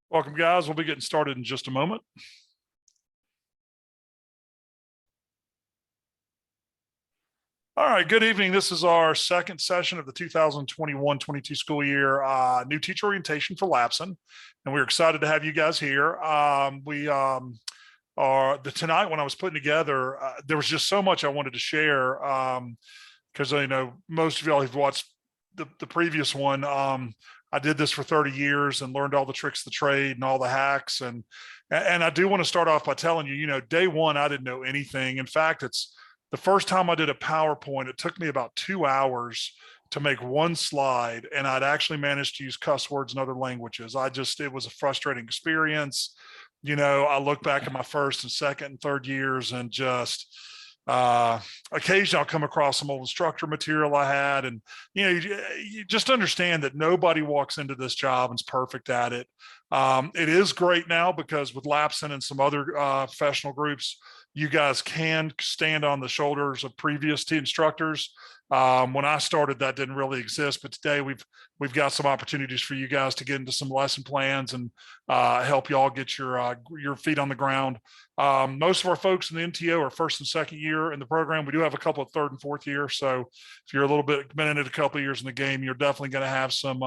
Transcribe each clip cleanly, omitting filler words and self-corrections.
Welcome, guys. We'll be getting started in just a moment. All right, good evening. This is our second session of the 2021-22 school year, new teacher orientation for Lapson, and we're excited to have you guys here. We are tonight when I was putting together, there was just so much I wanted to share because I know most of y'all have watched the previous one. I did this for 30 years and learned all the tricks of the trade and all the hacks. And I do want to start off by telling you, day one, I didn't know anything. In fact, it's the first time I did a PowerPoint, it took me about 2 hours to make one slide, and I'd actually managed to use cuss words in other languages. It was a frustrating experience. I look back at my first and second and third years and just, occasionally I'll come across some old instructor material I had, and you just understand that nobody walks into this job and's perfect at it. It is great now because with Lapson and some other professional groups, you guys can stand on the shoulders of previous instructors. When I started, that didn't really exist, but today we've got some opportunities for you guys to get into some lesson plans and help y'all get your feet on the ground. Most of our folks in the NTO are first and second year in the program. We do have a couple of third and fourth year. So if you're been in it a couple of years in the game, you're definitely going to have some,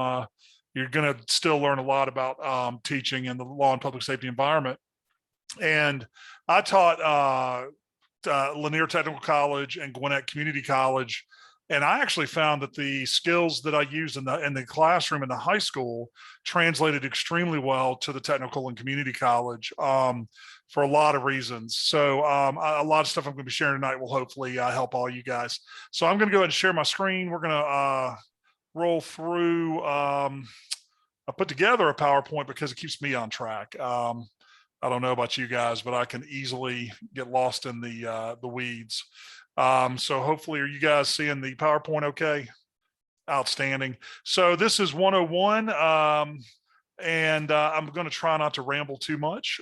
you're going to still learn a lot about teaching in the law and public safety environment. And I taught Lanier Technical College and Gwinnett Community College. And I actually found that the skills that I used in the classroom in the high school translated extremely well to the technical and community college for a lot of reasons. So a lot of stuff I'm going to be sharing tonight will hopefully help all you guys. So I'm going to go ahead and share my screen. We're going to roll through. I put together a PowerPoint because it keeps me on track. I don't know about you guys, but I can easily get lost in the weeds. So hopefully, are you guys seeing the PowerPoint okay? Outstanding. So this is 101. And I'm going to try not to ramble too much.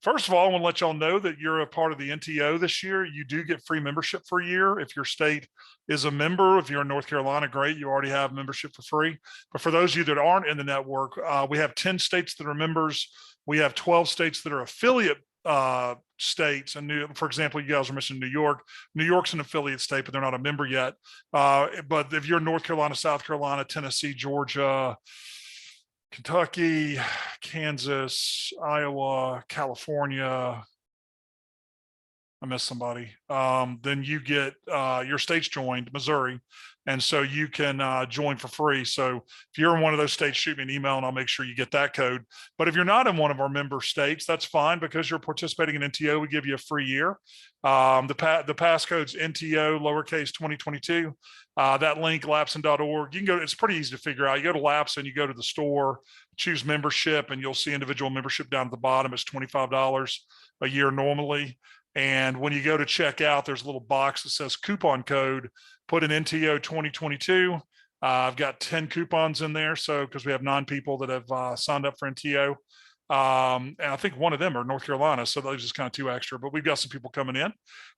First of all, I want to let y'all know that you're a part of the NTO this year. You do get free membership for a year if your state is a member. If you're in North Carolina, great, you already have membership for free. But for those of you that aren't in the network, we have 10 states that are members. We have 12 states that are affiliate states. And for example, you guys are mentioning New York. New York's an affiliate state, but they're not a member yet. But if you're in North Carolina, South Carolina, Tennessee, Georgia, Kentucky, Kansas, Iowa, California, I missed somebody. Then you get your states joined, Missouri. And so you can join for free. So if you're in one of those states, shoot me an email and I'll make sure you get that code. But if you're not in one of our member states, that's fine because you're participating in NTO. We give you a free year. The passcode's NTO lowercase 2022. That link, lapson.org. You can go, it's pretty easy to figure out. You go to Lapson, you go to the store, choose membership, and you'll see individual membership down at the bottom. It's $25 a year normally. And when you go to check out, there's a little box that says coupon code, put in NTO 2022. I've got 10 coupons in there. So, because we have 9 people that have signed up for NTO. And I think one of them are North Carolina. So those just kind of 2 extra, but we've got some people coming in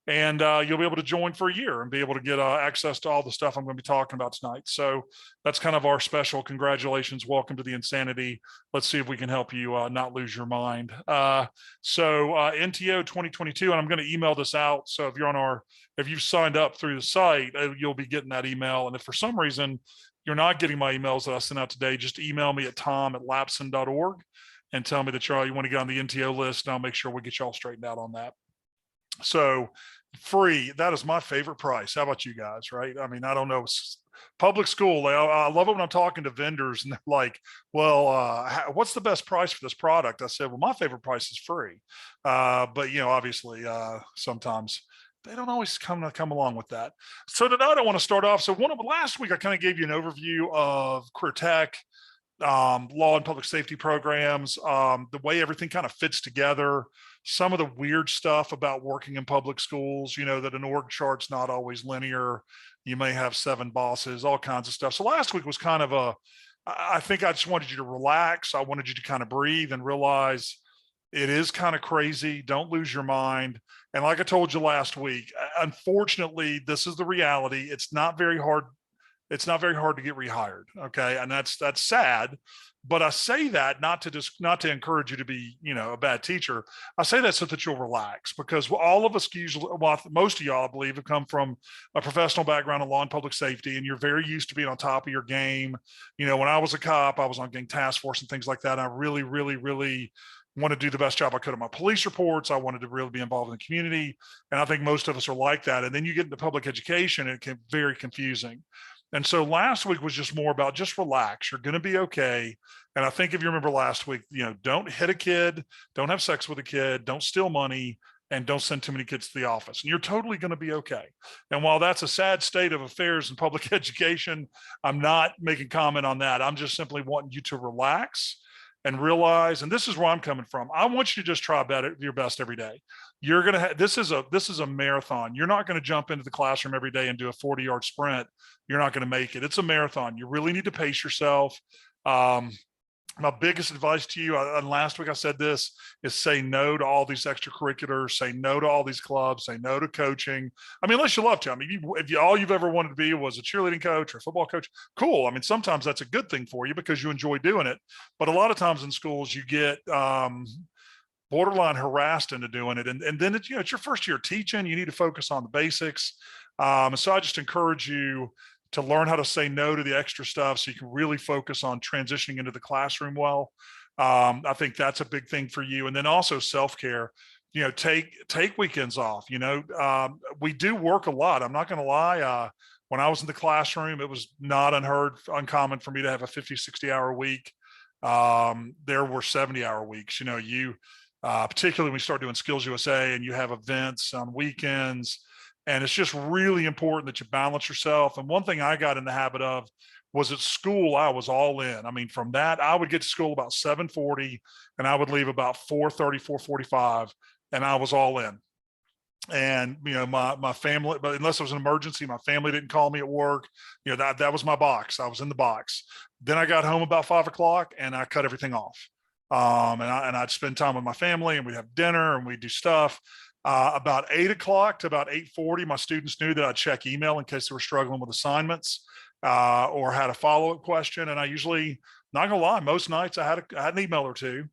and you'll be able to join for a year and be able to get access to all the stuff I'm going to be talking about tonight. So that's kind of our special congratulations. Welcome to the insanity. Let's see if we can help you not lose your mind. So NTO 2022, and I'm going to email this out. So if you've signed up through the site, you'll be getting that email. And if for some reason you're not getting my emails that I sent out today, just email me at tom@lapson.org. and tell me that you want to get on the NTO list, and I'll make sure we get y'all straightened out on that. So free, that is my favorite price. How about you guys, right? I mean, I don't know, public school, I love it when I'm talking to vendors and they're like, well, what's the best price for this product? I said, well, my favorite price is free. But obviously sometimes they don't always come along with that. So tonight I want to start off. So last week I kind of gave you an overview of career tech, law and public safety programs, the way everything kind of fits together, some of the weird stuff about working in public schools, that an org chart's not always linear. You may have 7 bosses, all kinds of stuff. So last week was kind of I think I just wanted you to relax. I wanted you to kind of breathe and realize it is kind of crazy. Don't lose your mind. And like I told you last week, unfortunately, this is the reality. It's not very hard it's not very hard to get rehired. Okay. And that's sad. But I say that not to encourage you to be, a bad teacher. I say that so that you'll relax, because all of us usually, well, most of y'all, I believe, have come from a professional background in law and public safety, and you're very used to being on top of your game. When I was a cop, I was on gang task force and things like that. And I really, really, really want to do the best job I could at my police reports. I wanted to really be involved in the community. And I think most of us are like that. And then you get into public education, and it can be very confusing. And so last week was just more about just relax. You're going to be okay. And I think if you remember last week, don't hit a kid, don't have sex with a kid, don't steal money, and don't send too many kids to the office. And you're totally going to be okay. And while that's a sad state of affairs in public education, I'm not making comment on that. I'm just simply wanting you to relax and realize, and this is where I'm coming from. I want you to just try your best every day. You're going to have, this is a marathon. You're not going to jump into the classroom every day and do a 40-yard sprint. You're not going to make it. It's a marathon. You really need to pace yourself. My biggest advice to you, and last week I said this, is say no to all these extracurriculars, say no to all these clubs, say no to coaching. I mean, unless you love to. I mean, if all you've ever wanted to be was a cheerleading coach or a football coach, cool. I mean, sometimes that's a good thing for you because you enjoy doing it. But a lot of times in schools, you get borderline harassed into doing it. And then it's your first year teaching. You need to focus on the basics. So I just encourage you to learn how to say no to the extra stuff so you can really focus on transitioning into the classroom well. I think that's a big thing for you. And then also self-care, take weekends off. We do work a lot. I'm not going to lie. When I was in the classroom, it was not uncommon for me to have a 50, 60-hour week. There were 70-hour weeks. Particularly when we start doing Skills USA and you have events on weekends. And it's just really important that you balance yourself. And one thing I got in the habit of was at school, I was all in. I mean, from that, I would get to school about 7:40 and I would leave about 4:30, 4:45, and I was all in. And, my family, but unless it was an emergency, my family didn't call me at work. That was my box. I was in the box. Then I got home about 5 o'clock and I cut everything off. And I'd spend time with my family and we'd have dinner and we'd do stuff. About 8 o'clock to about 8:40, my students knew that I'd check email in case they were struggling with assignments or had a follow-up question. And I usually, not gonna lie, most nights I had an email or two.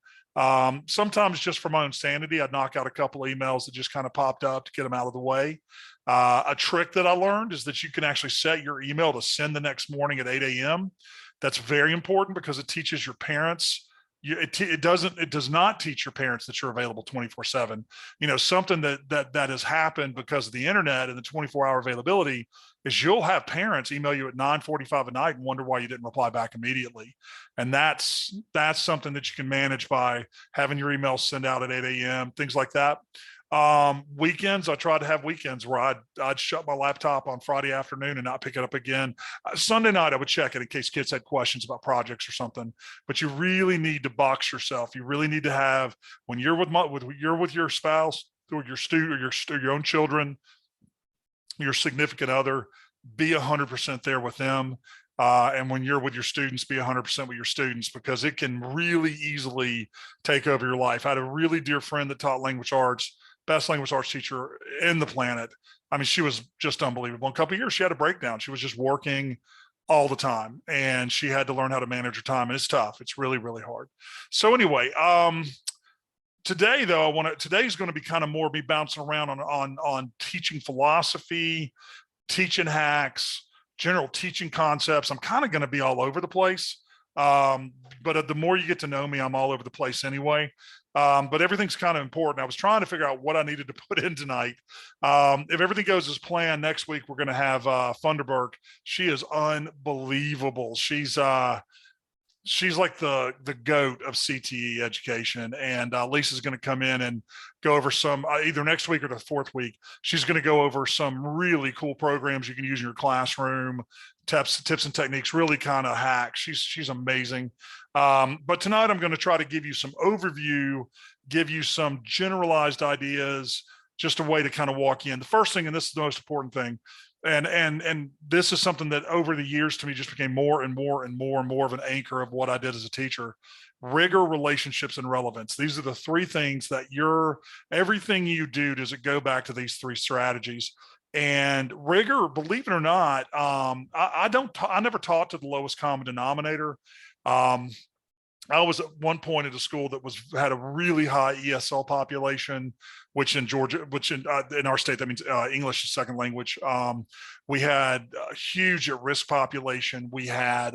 Sometimes just for my own sanity, I'd knock out a couple of emails that just kind of popped up to get them out of the way. A trick that I learned is that you can actually set your email to send the next morning at 8 a.m. That's very important because it teaches your parents. It does not teach your parents that you're available 24/7. Something that has happened because of the internet and the 24-hour availability is you'll have parents email you at 9:45 at night and wonder why you didn't reply back immediately. And that's something that you can manage by having your emails send out at 8 a.m., things like that. Weekends, I try to have weekends where I'd shut my laptop on Friday afternoon and not pick it up again. Sunday night, I would check it in case kids had questions about projects or something. But you really need to box yourself. You really need to have, when you're with your spouse or your student or your own children, your significant other, be 100% there with them. And when you're with your students, be 100% with your students, because it can really easily take over your life. I had a really dear friend that taught language arts, best language arts teacher in the planet. I mean, she was just unbelievable. In a couple of years, she had a breakdown. She was just working all the time and she had to learn how to manage her time. And it's tough. It's really, really hard. So anyway, today though, today's going to be kind of more me bouncing around on teaching philosophy, teaching hacks, general teaching concepts. I'm kind of going to be all over the place. But the more you get to know me, I'm all over the place anyway. But everything's kind of important. I was trying to figure out what I needed to put in tonight. If everything goes as planned, next week we're going to have Funderburk. She is unbelievable. She's like the goat of CTE education. And Lisa's going to come in and go over some, either next week or the fourth week. She's going to go over some really cool programs you can use in your classroom, tips and techniques, really kind of hacks. She's amazing. But tonight I'm going to try to give you some overview, give you some generalized ideas, just a way to kind of walk in. The first thing, and this is the most important thing, and this is something that over the years to me just became more and more and more and more of an anchor of what I did as a teacher: rigor, relationships, and relevance. These are the three things that everything you do, does it go back to these three strategies? And rigor, believe it or not, I never taught to the lowest common denominator. Um, I was at one point at a school that had a really high ESL population, which in Georgia, which in our state, that means English is second language. We had a huge at risk population. We had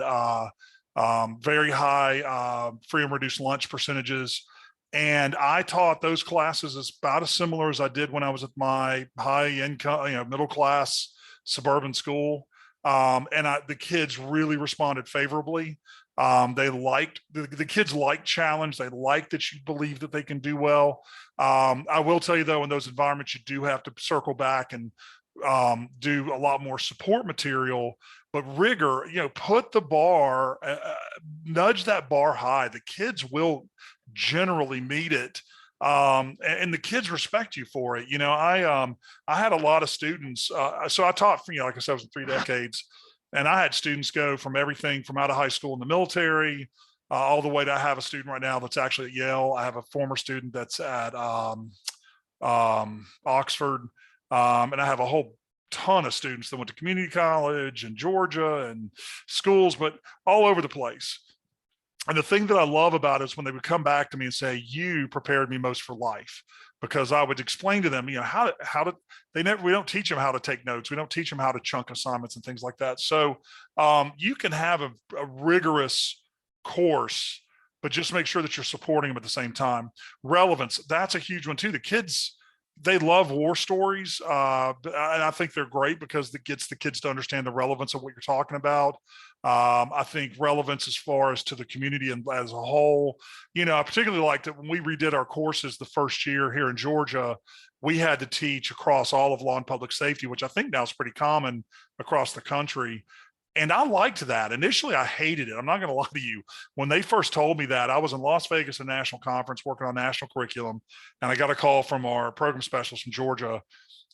very high free and reduced lunch percentages. And I taught those classes as about as similar as I did when I was at my high income, middle class suburban school. The kids really responded favorably. They liked the kids liked challenge. They like that you believe that they can do well. I will tell you though, in those environments, you do have to circle back and do a lot more support material. But rigor, put the bar, nudge that bar high. The kids will generally meet it. And the kids respect you for it. I had a lot of students. So I taught, like I said, I was in 3 decades. And I had students go from everything from out of high school in the military, all the way to I have a student right now that's actually at Yale. I have a former student that's at Oxford. And I have a whole ton of students that went to community college in Georgia and schools, but all over the place. And the thing that I love about it is when they would come back to me and say, "You prepared me most for life," because I would explain to them, how to, we don't teach them how to take notes. We don't teach them how to chunk assignments and things like that. So you can have a rigorous course, but just make sure that you're supporting them at the same time. Relevance, that's a huge one too. The kids, they love war stories. And I think they're great because it gets the kids to understand the relevance of what you're talking about. I think relevance as far as to the community and as a whole, I particularly liked it when we redid our courses the first year here in Georgia. We had to teach across all of law and public safety, which I think now is pretty common across the country. And I liked that. Initially, I hated it. I'm not going to lie to you. When they first told me that, I was in Las Vegas at a national conference working on national curriculum. And I got a call from our program specialist from Georgia.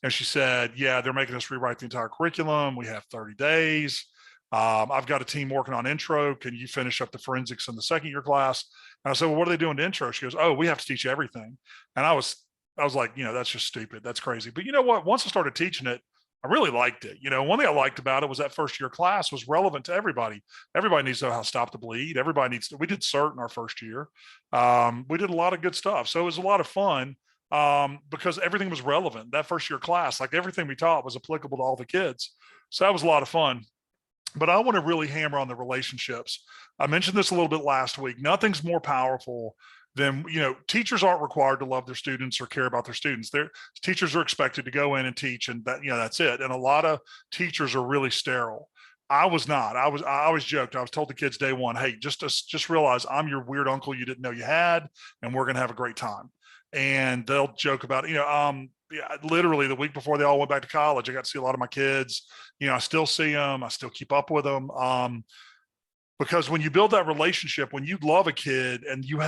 And she said, "Yeah, they're making us rewrite the entire curriculum. We have 30 days. I've got a team working on intro. Can you finish up the forensics in the second year class?" And I said, "Well, what are they doing to intro?" She goes, "Oh, we have to teach everything." And I was like, that's just stupid. That's crazy. But you know what? Once I started teaching it, I really liked it. One thing I liked about it was that first year class was relevant to everybody. Everybody needs to know how to stop the bleed. Everybody needs to, we did CERT in our first year. We did a lot of good stuff. So it was a lot of fun because everything was relevant. That first year class, like everything we taught was applicable to all the kids. So that was a lot of fun. But I want to really hammer on the relationships. I mentioned this a little bit last week. Nothing's more powerful than, teachers aren't required to love their students or care about their students. Their teachers are expected to go in and teach, and that's it. And a lot of teachers are really sterile. I was not. I always joked. I was told the kids day one, "Hey, just realize I'm your weird uncle you didn't know you had, and we're gonna have a great time." And they'll joke about it. Yeah, literally the week before they all went back to college, I got to see a lot of my kids. I still see them. I still keep up with them. Because when you build that relationship, when you love a kid and you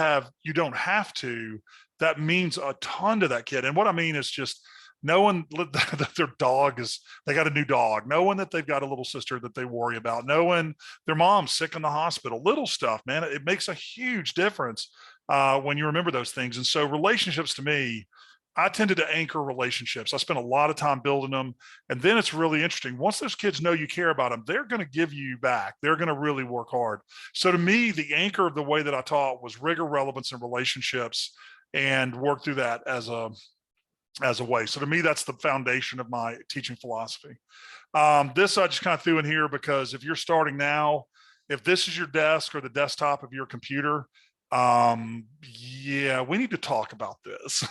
don't have to, that means a ton to that kid. And what I mean is just knowing that they got a new dog, knowing that they've got a little sister that they worry about, knowing their mom's sick in the hospital, little stuff, man, it makes a huge difference when you remember those things. And so relationships to me, I tended to anchor relationships. I spent a lot of time building them. And then it's really interesting. Once those kids know you care about them, they're going to give you back. They're going to really work hard. So to me, the anchor of the way that I taught was rigor, relevance, and relationships, and work through that as a way. So to me, that's the foundation of my teaching philosophy. This I just kind of threw in here because if you're starting now, if this is your desk or the desktop of your computer, yeah, we need to talk about this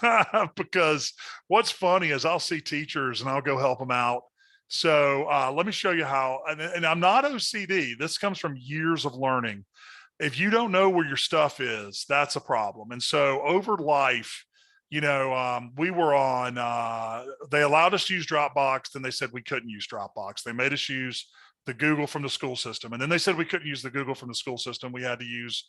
because what's funny is I'll see teachers and I'll go help them out. So let me show you how, and I'm not OCD. This comes from years of learning. If you don't know where your stuff is, that's a problem. And so over life, we were on, they allowed us to use Dropbox. Then they said we couldn't use Dropbox. They made us use the Google from the school system. And then they said we couldn't use the Google from the school system. We had to use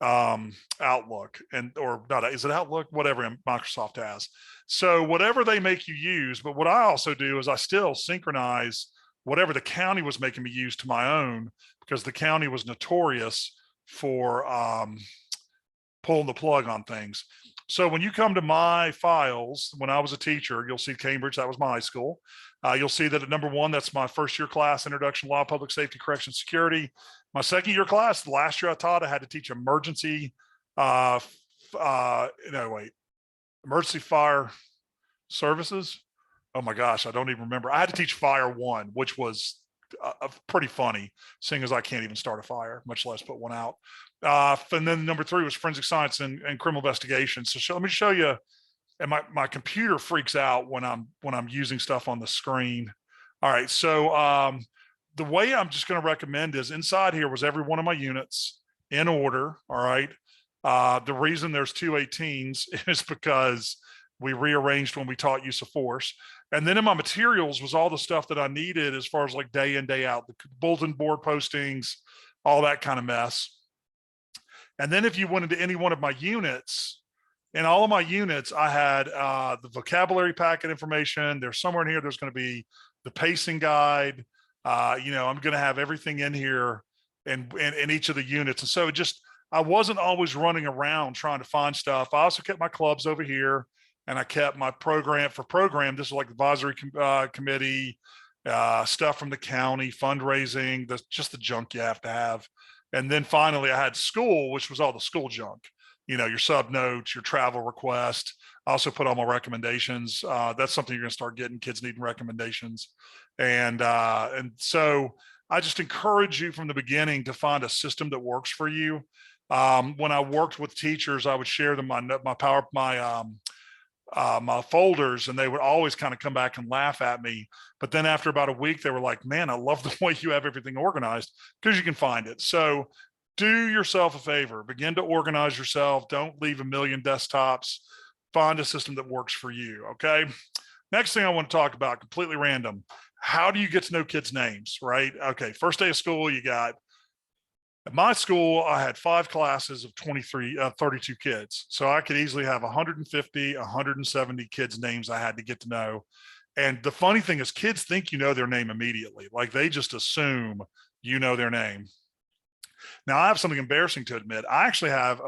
Outlook or not, is it Outlook? Whatever Microsoft has. So whatever they make you use, but what I also do is I still synchronize whatever the county was making me use to my own, because the county was notorious for pulling the plug on things. So when you come to my files, when I was a teacher, you'll see Cambridge, that was my high school. You'll see that at number 1, that's my first year class, Introduction to Law, Public Safety, Correction, Security. My second year class, the last year I taught, I had to teach emergency, emergency fire services. Oh my gosh, I don't even remember. I had to teach Fire 1, which was pretty funny, seeing as I can't even start a fire, much less put one out. And then number 3 was forensic science and criminal investigation. So let me show you. And my computer freaks out when I'm using stuff on the screen. All right, so the way I'm just going to recommend is inside here was every one of my units in order. All right. The reason there's 218s is because we rearranged when we taught use of force. And then in my materials was all the stuff that I needed as far as like day in, day out, the bulletin board postings, all that kind of mess. And then if you went into any one of my units, in all of my units, I had the vocabulary packet information. There's somewhere in here, there's going to be the pacing guide. I'm going to have everything in here in each of the units. And so I wasn't always running around trying to find stuff. I also kept my clubs over here, and I kept my program. This is like advisory committee, stuff from the county, fundraising, just the junk you have to have. And then finally I had school, which was all the school junk. Your sub notes, your travel request. I also put all my recommendations. That's something you're going to start getting, kids needing recommendations. And so I just encourage you from the beginning to find a system that works for you. When I worked with teachers, I would share them my folders, and they would always kind of come back and laugh at me. But then after about a week, they were like, man, I love the way you have everything organized, because you can find it. So do yourself a favor, begin to organize yourself. Don't leave a million desktops. Find a system that works for you. Okay. Next thing I want to talk about, completely random. How do you get to know kids' names, right? Okay. First day of school, at my school, I had 5 classes of 32 kids. So I could easily have 150, 170 kids' names I had to get to know. And the funny thing is, kids think you know their name immediately. Like, they just assume you know their name. Now, I have something embarrassing to admit. I actually have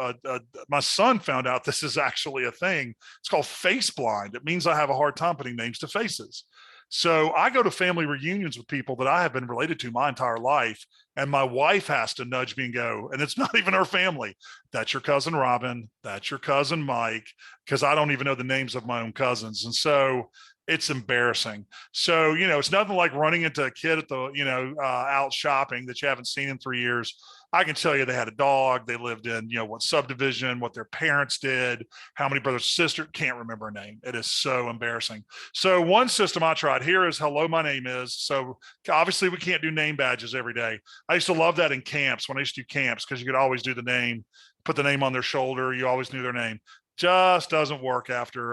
my son found out this is actually a thing. It's called face blind. It means I have a hard time putting names to faces. So I go to family reunions with people that I have been related to my entire life, and my wife has to nudge me and go, and it's not even her family. That's your cousin Robin. That's your cousin Mike, because I don't even know the names of my own cousins. And so it's embarrassing. So, it's nothing like running into a kid at the, out shopping that you haven't seen in 3 years. I can tell you they had a dog. They lived in, what subdivision, what their parents did, how many brothers and sisters, can't remember a name. It is so embarrassing. So one system I tried here is hello, my name is. So obviously we can't do name badges every day. I used to love that in camps, when I used to do camps, because you could always do the name, put the name on their shoulder. You always knew their name. Just doesn't work after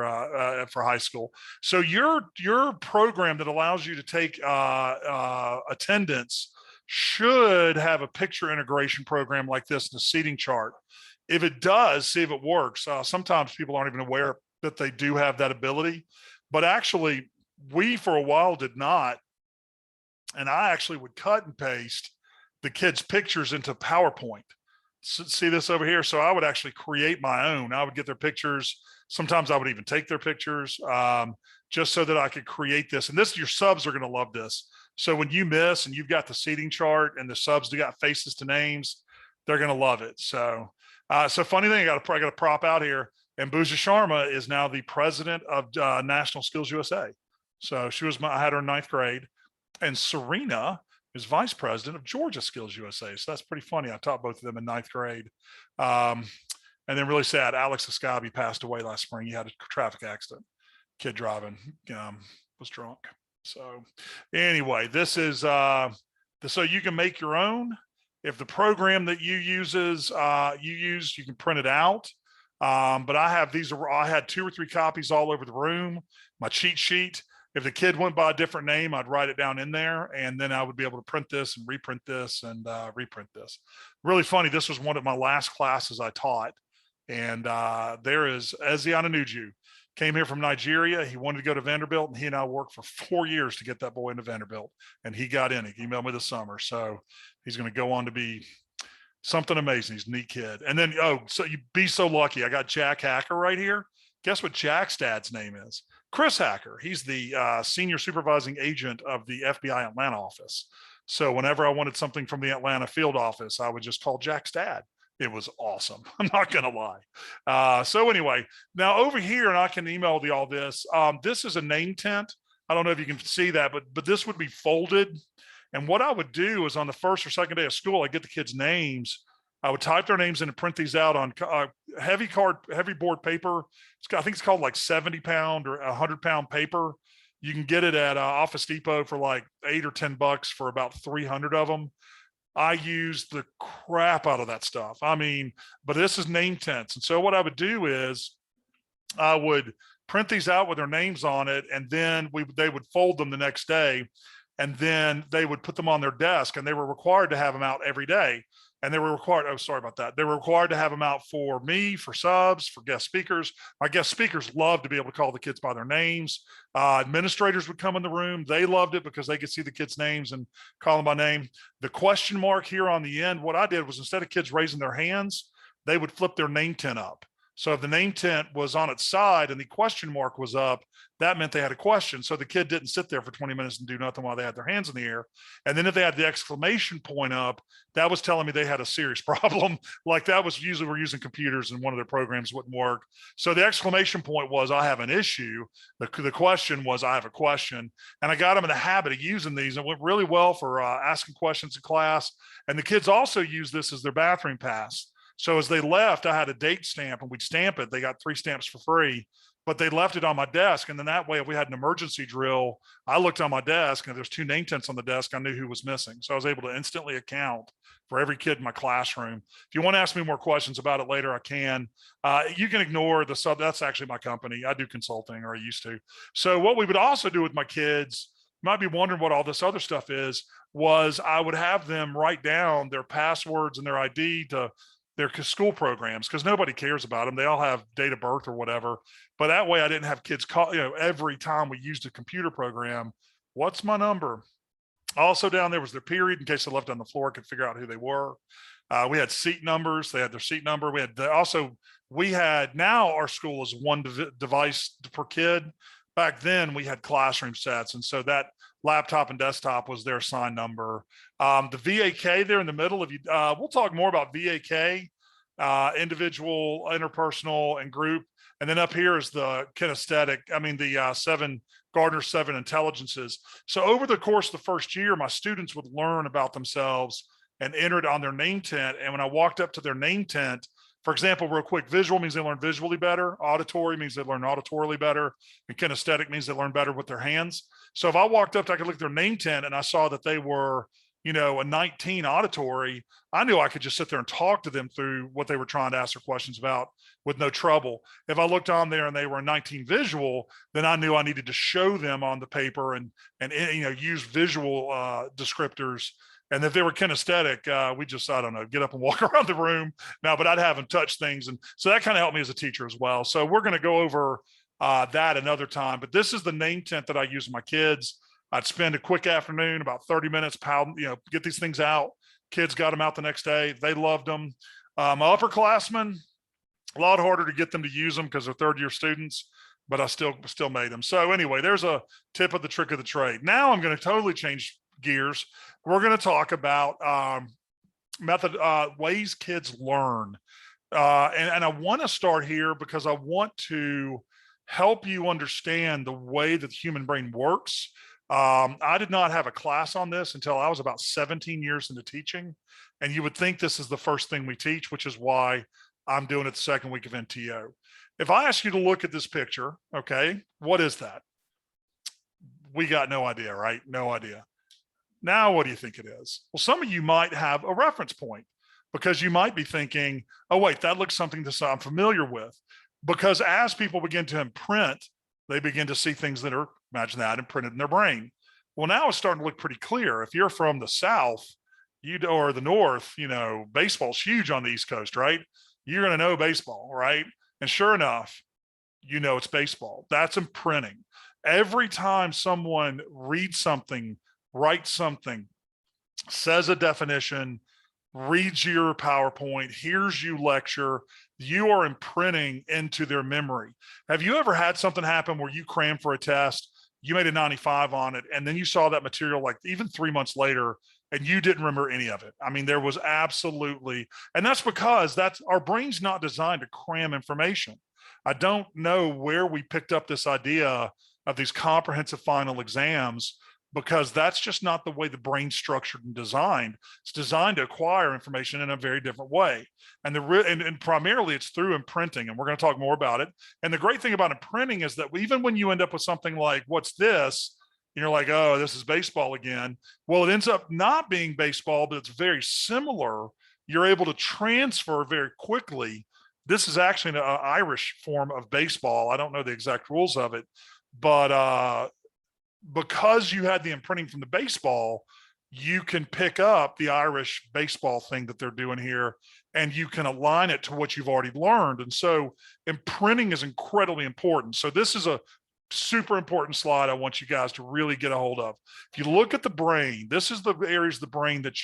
for high school. So your program that allows you to take attendance should have a picture integration program like this in the seating chart. If it does, see if it works. Sometimes people aren't even aware that they do have that ability, but actually we for a while did not. And I actually would cut and paste the kids' pictures into PowerPoint. See this over here? So I would actually create my own. I would get their pictures. Sometimes I would even take their pictures just so that I could create this. And your subs are going to love this. So when you miss and you've got the seating chart and the subs do got faces to names, they're going to love it. So, funny thing, I got a prop out here. And Booja Sharma is now the president of National Skills USA. So I had her in 9th grade, and Serena is vice president of Georgia Skills USA. So that's pretty funny. I taught both of them in 9th grade. And then really sad, Alex Escabi passed away last spring. He had a traffic accident. Kid driving, was drunk. So anyway, this is so you can make your own. If the program that you use, you can print it out. But I had 2 or 3 copies all over the room. My cheat sheet. If the kid went by a different name, I'd write it down in there, and then I would be able to print this and reprint this and reprint this. Really funny. This was one of my last classes I taught. And there is Eze Ananuju. Came here from Nigeria. He wanted to go to Vanderbilt, and he and I worked for 4 years to get that boy into Vanderbilt, and he got in. He emailed me this summer. So he's going to go on to be Something amazing. He's a neat kid. And then, oh, so you'd be so lucky. I got Jack Hacker right here. Guess what Jack's dad's name is? Chris Hacker. He's the senior supervising agent of the FBI Atlanta office. So whenever I wanted something from the Atlanta field office, I would just call Jack's dad. It was awesome. I'm not going to lie. So anyway, now over here, and I can email you all this. This is a name tent. I don't know if you can see that, but this would be folded. And what I would do is on the first or second day of school, I get the kids' names. I would type their names in and print these out on heavy board paper. I think it's called like 70-pound or 100-pound paper. You can get it at Office Depot for like $8 or $10 for about 300 of them. I use the crap out of that stuff. I mean, but this is name tents. And so what I would do is I would print these out with their names on it, and then they would fold them the next day, and then they would put them on their desk, and they were required to have them out every day. And they were required, oh, sorry about that. They were required to have them out for me, for subs, for guest speakers. My guest speakers loved to be able to call the kids by their names. Administrators would come in the room. They loved it because they could see the kids' names and call them by name. The question mark here on the end, what I did was instead of kids raising their hands, they would flip their name tent up. So if the name tent was on its side and the question mark was up, that meant they had a question. So the kid didn't sit there for 20 minutes and do nothing while they had their hands in the air. And then if they had the exclamation point up, that was telling me they had a serious problem. Like that was usually we're using computers and one of their programs wouldn't work. So the exclamation point was, I have an issue. The question was, I have a question. And I got them in the habit of using these, and it went really well for asking questions in class. And the kids also use this as their bathroom pass. So as they left, I had a date stamp and we'd stamp it. They got 3 stamps for free, but they left it on my desk. And then that way, if we had an emergency drill, I looked on my desk and if there's 2 name tents on the desk, I knew who was missing. So I was able to instantly account for every kid in my classroom. If you want to ask me more questions about it later, I can. You can ignore the sub. That's actually my company. I do consulting, or I used to. So what we would also do with my kids, you might be wondering what all this other stuff is, was I would have them write down their passwords and their ID to their school programs, because nobody cares about them. They all have date of birth or whatever. But that way I didn't have kids call, every time we used a computer program, what's my number? Also down there was their period in case they left on the floor, I could figure out who they were. We had seat numbers. They had their seat number. We had now our school is 1 device per kid. Back then we had classroom sets. And so that laptop and desktop was their assigned number. The VAK there in the middle of you, we'll talk more about VAK, individual, interpersonal, and group. And then up here is the kinesthetic, the Gardner 7 intelligences. So over the course of the first year, my students would learn about themselves and enter it on their name tent. And when I walked up to their name tent, for example, real quick, visual means they learn visually better. Auditory means they learn auditorily better. And kinesthetic means they learn better with their hands. So if I walked up, I could look at their name tent and I saw that they were, a 19 auditory, I knew I could just sit there and talk to them through what they were trying to ask their questions about with no trouble. If I looked on there and they were a 19 visual, then I knew I needed to show them on the paper and use visual descriptors. And if they were kinesthetic, we just, I don't know, get up and walk around the room now, but I'd have them touch things. And so that kind of helped me as a teacher as well. So we're going to go over that another time, but this is the name tent that I use with my kids. I'd spend a quick afternoon, about 30 minutes, get these things out. Kids got them out the next day. They loved them. My upperclassmen, a lot harder to get them to use them because they're 3rd-year students, but I still made them. So anyway, there's a tip of the trick of the trade. Now I'm going to totally change gears. We're going to talk about ways kids learn. And I want to start here because I want to help you understand the way that the human brain works. I did not have a class on this until I was about 17 years into teaching. And you would think this is the first thing we teach, which is why I'm doing it the second week of NTO. If I ask you to look at this picture, okay, what is that? We got no idea, right? No idea. Now, what do you think it is? Well, some of you might have a reference point because you might be thinking, oh, wait, that looks something that I'm familiar with. Because as people begin to imprint, they begin to see things that are, imagine that, imprinted in their brain. Well, now it's starting to look pretty clear. If you're from the South, or the North, baseball's huge on the East Coast, right? You're going to know baseball, right? And sure enough, it's baseball. That's imprinting. Every time someone reads something, writes something, says a definition, reads your PowerPoint, hears you lecture, you are imprinting into their memory. Have you ever had something happen where you crammed for a test, you made a 95 on it, and then you saw that material like even 3 months later and you didn't remember any of it? I mean, there was absolutely, and that's because that's our brain's not designed to cram information. I don't know where we picked up this idea of these comprehensive final exams, because that's just not the way the brain's structured and designed. It's designed to acquire information in a very different way. And and primarily it's through imprinting, and we're going to talk more about it. And the great thing about imprinting is that even when you end up with something like, what's this? And you're like, oh, this is baseball again. Well, it ends up not being baseball, but it's very similar. You're able to transfer very quickly. This is actually an Irish form of baseball. I don't know the exact rules of it, but because you had the imprinting from the baseball, you can pick up the Irish baseball thing that they're doing here, and you can align it to what you've already learned. And so imprinting is incredibly important. So this is a super important slide I want you guys to really get a hold of. If you look at the brain, this is the areas of the brain that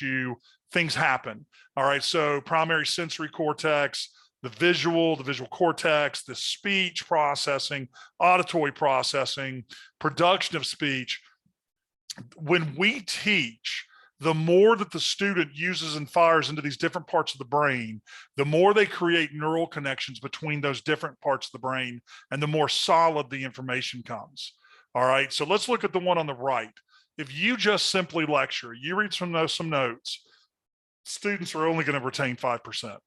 things happen. All right. So primary sensory cortex, the visual cortex, the speech processing, auditory processing, production of speech. When we teach, the more that the student uses and fires into these different parts of the brain, the more they create neural connections between those different parts of the brain, and the more solid the information comes. All right, so let's look at the one on the right. If you just simply lecture, you read some notes, students are only going to retain 5%.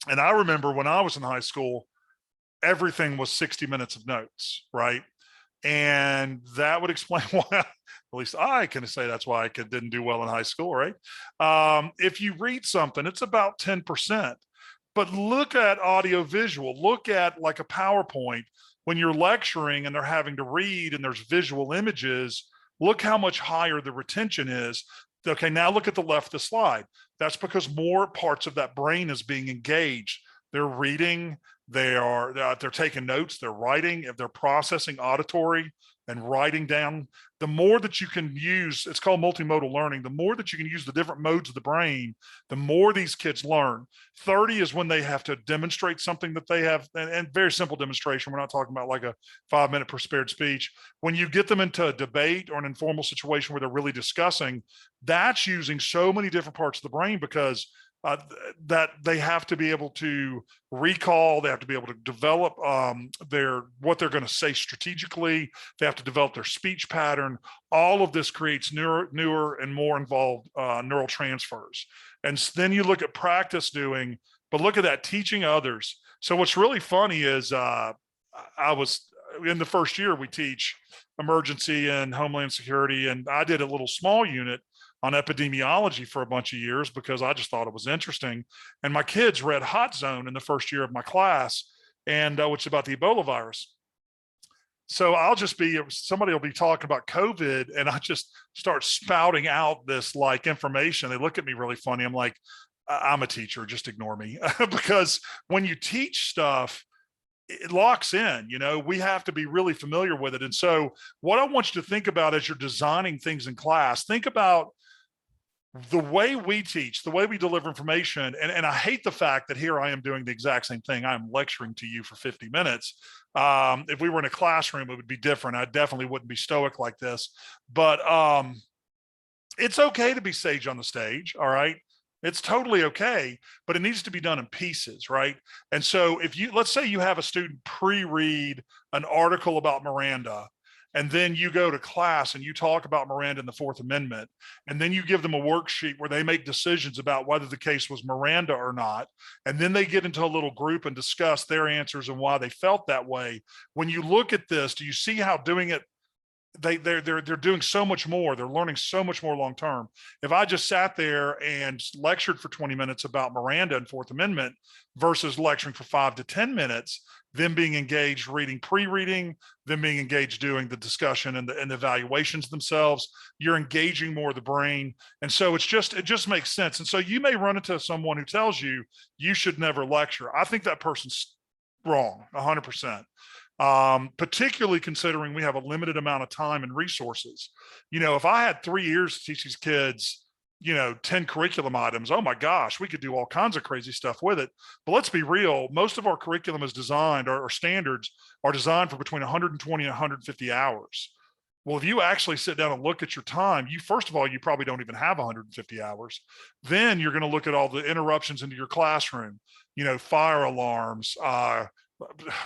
And I remember when I was in high school, everything was 60 minutes of notes, right? And that would explain why, at least I can say that's why I didn't do well in high school, right? If you read something, it's about 10%. But look at audio visual, look at like a PowerPoint. When you're lecturing and they're having to read and there's visual images, look how much higher the retention is. Okay, now look at the left of the slide. That's because more parts of that brain is being engaged. They're reading, they're taking notes, they're writing, if they're processing auditory and writing down. The more that you can use, it's called multimodal learning, the more that you can use the different modes of the brain, the more these kids learn. 30 is when they have to demonstrate something that they have, and very simple demonstration. We're not talking about like a 5-minute prepared speech. When you get them into a debate or an informal situation where they're really discussing, that's using so many different parts of the brain, because that they have to be able to recall, they have to be able to develop what they're going to say strategically, they have to develop their speech pattern. All of this creates newer and more involved neural transfers. And then you look at practice doing, but look at that, teaching others. So what's really funny is I was in the first year, we teach emergency and homeland security, and I did a little small unit on epidemiology for a bunch of years because I just thought it was interesting. And my kids read Hot Zone in the first year of my class, and which is about the Ebola virus. So somebody will be talking about COVID, and I just start spouting out this like information. They look at me really funny. I'm like, I'm a teacher, just ignore me. Because when you teach stuff, it locks in, we have to be really familiar with it. And so what I want you to think about as you're designing things in class, think about the way we teach, the way we deliver information. And I hate the fact that here I am doing the exact same thing. I'm lecturing to you for 50 minutes. If we were in a classroom, it would be different. I definitely wouldn't be stoic like this, but it's okay to be sage on the stage. All right. It's totally okay, but it needs to be done in pieces, right? And so let's say you have a student pre-read an article about Miranda, and then you go to class and you talk about Miranda and the Fourth Amendment, and then you give them a worksheet where they make decisions about whether the case was Miranda or not, and then they get into a little group and discuss their answers and why they felt that way. When you look at this, do you see how doing it, they're doing so much more, they're learning so much more long term. If I just sat there and lectured for 20 minutes about Miranda and Fourth Amendment versus lecturing for 5 to 10 minutes, them being engaged reading, pre-reading, them being engaged doing the discussion and the evaluations themselves, you're engaging more of the brain. And so it just makes sense. And so you may run into someone who tells you you should never lecture. I think that person's wrong 100%. Particularly considering we have a limited amount of time and resources. If I had 3 years to teach these kids 10 curriculum items. Oh my gosh, we could do all kinds of crazy stuff with it. But let's be real. Most of our curriculum is designed, or standards are designed for between 120 and 150 hours. Well, if you actually sit down and look at your time, first of all, you probably don't even have 150 hours. Then you're going to look at all the interruptions into your classroom, fire alarms.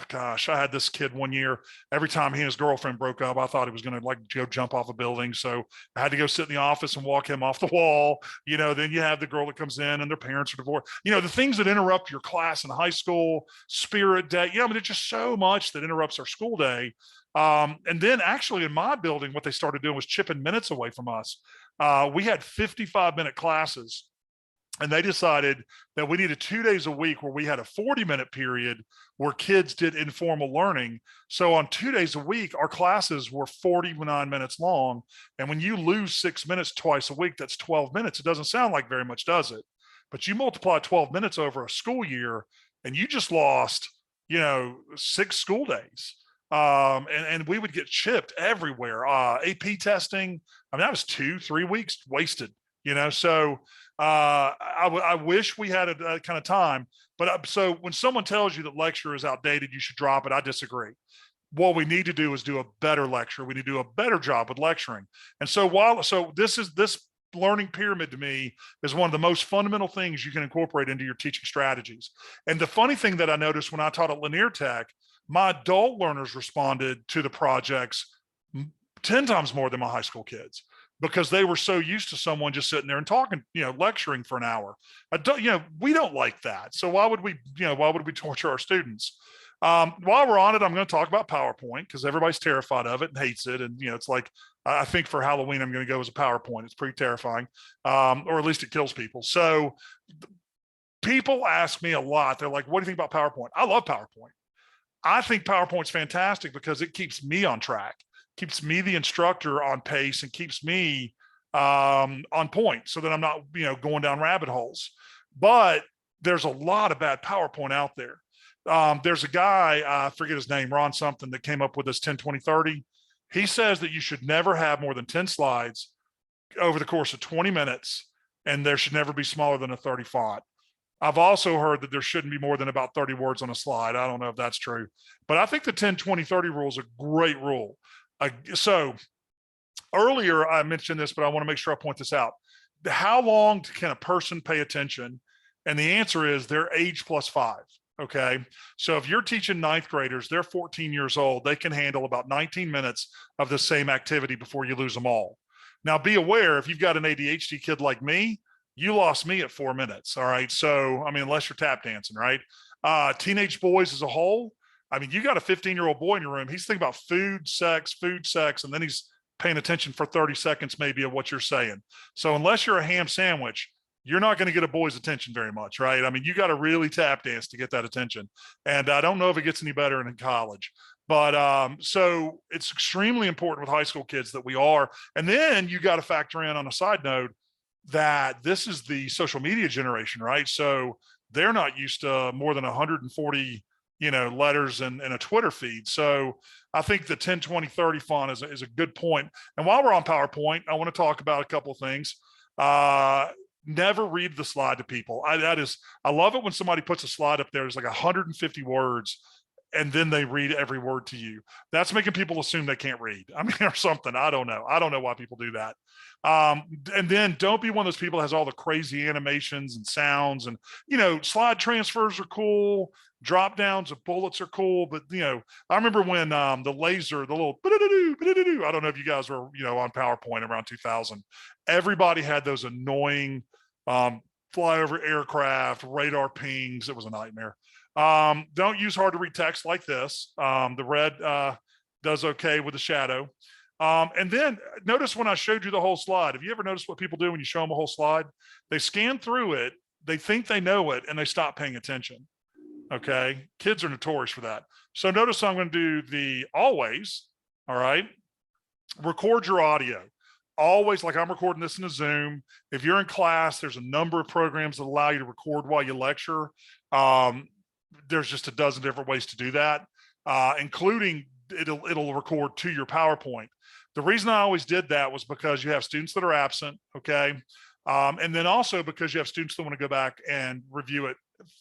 Gosh, I had this kid one year. Every time he and his girlfriend broke up, I thought he was going to like go jump off a building. So I had to go sit in the office and walk him off the wall. Then you have the girl that comes in and their parents are divorced. The things that interrupt your class in high school, spirit day. There's just so much that interrupts our school day. And then actually in my building, what they started doing was chipping minutes away from us. We had 55-minute classes, and they decided that we needed 2 days a week where we had a 40-minute period where kids did informal learning. So on 2 days a week, our classes were 49 minutes long. And when you lose 6 minutes twice a week, that's 12 minutes. It doesn't sound like very much, does it? But you multiply 12 minutes over a school year, and you just lost, 6 school days. And we would get chipped everywhere. AP testing, that was 2-3 weeks wasted, so I wish we had a kind of time, but so when someone tells you that lecture is outdated, you should drop it. I disagree. What we need to do is do a better lecture. We need to do a better job with lecturing. And so this learning pyramid to me is one of the most fundamental things you can incorporate into your teaching strategies. And the funny thing that I noticed when I taught at Lanier Tech, my adult learners responded to the projects 10 times more than my high school kids, because they were so used to someone just sitting there and talking, lecturing for an hour. We don't like that. So why would we torture our students? While we're on it, I'm going to talk about PowerPoint because everybody's terrified of it and hates it. And, it's like, I think for Halloween, I'm going to go as a PowerPoint. It's pretty terrifying, or at least it kills people. So people ask me a lot. They're like, what do you think about PowerPoint? I love PowerPoint. I think PowerPoint's fantastic because it keeps me on track, keeps me, the instructor, on pace, and keeps me on point so that I'm not, going down rabbit holes. But there's a lot of bad PowerPoint out there. There's a guy, I forget his name, Ron something, that came up with this 10-20-30. He says that you should never have more than 10 slides over the course of 20 minutes, and there should never be smaller than a 30 font. I've also heard that there shouldn't be more than about 30 words on a slide. I don't know if that's true, but I think the 10-20-30 rule is a great rule. So earlier I mentioned this, but I want to make sure I point this out. How long can a person pay attention? And the answer is their age plus 5. Okay. So if you're teaching ninth graders, they're 14 years old, they can handle about 19 minutes of the same activity before you lose them all. Now be aware, if you've got an ADHD kid like me, you lost me at 4 minutes. All right. So, unless you're tap dancing, right? Teenage boys as a whole, you got a 15-year-old boy in your room. He's thinking about food, sex, and then he's paying attention for 30 seconds, maybe, of what you're saying. So unless you're a ham sandwich, you're not going to get a boy's attention very much, right? You got to really tap dance to get that attention. And I don't know if it gets any better in college. But so it's extremely important with high school kids that we are. And then you got to factor in, on a side note, that this is the social media generation, right? So they're not used to more than 140, letters and a Twitter feed. So I think the 10-20-30 font is a good point. And while we're on PowerPoint, I want to talk about a couple of things. Never read the slide to people. I love it when somebody puts a slide up there. There's like 150 words, and then they read every word to you. That's making people assume they can't read. Or something. I don't know. I don't know why people do that. And then don't be one of those people that has all the crazy animations and sounds, and, slide transfers are cool. Drop downs of bullets are cool. But, I remember when the laser, the little, I don't know if you guys were, on PowerPoint around 2000, everybody had those annoying flyover aircraft, radar pings. It was a nightmare. Don't use hard to read text like this. The red does okay with the shadow. And then notice when I showed you the whole slide, have you ever noticed what people do when you show them a whole slide? They scan through it, they think they know it, and they stop paying attention. Okay. Kids are notorious for that. So notice I'm going to do the always. All right. Record your audio. Always, like I'm recording this in a Zoom. If you're in class, there's a number of programs that allow you to record while you lecture. There's just a dozen different ways to do that, including it'll record to your PowerPoint. The reason I always did that was because you have students that are absent. Okay. And then also because you have students that want to go back and review it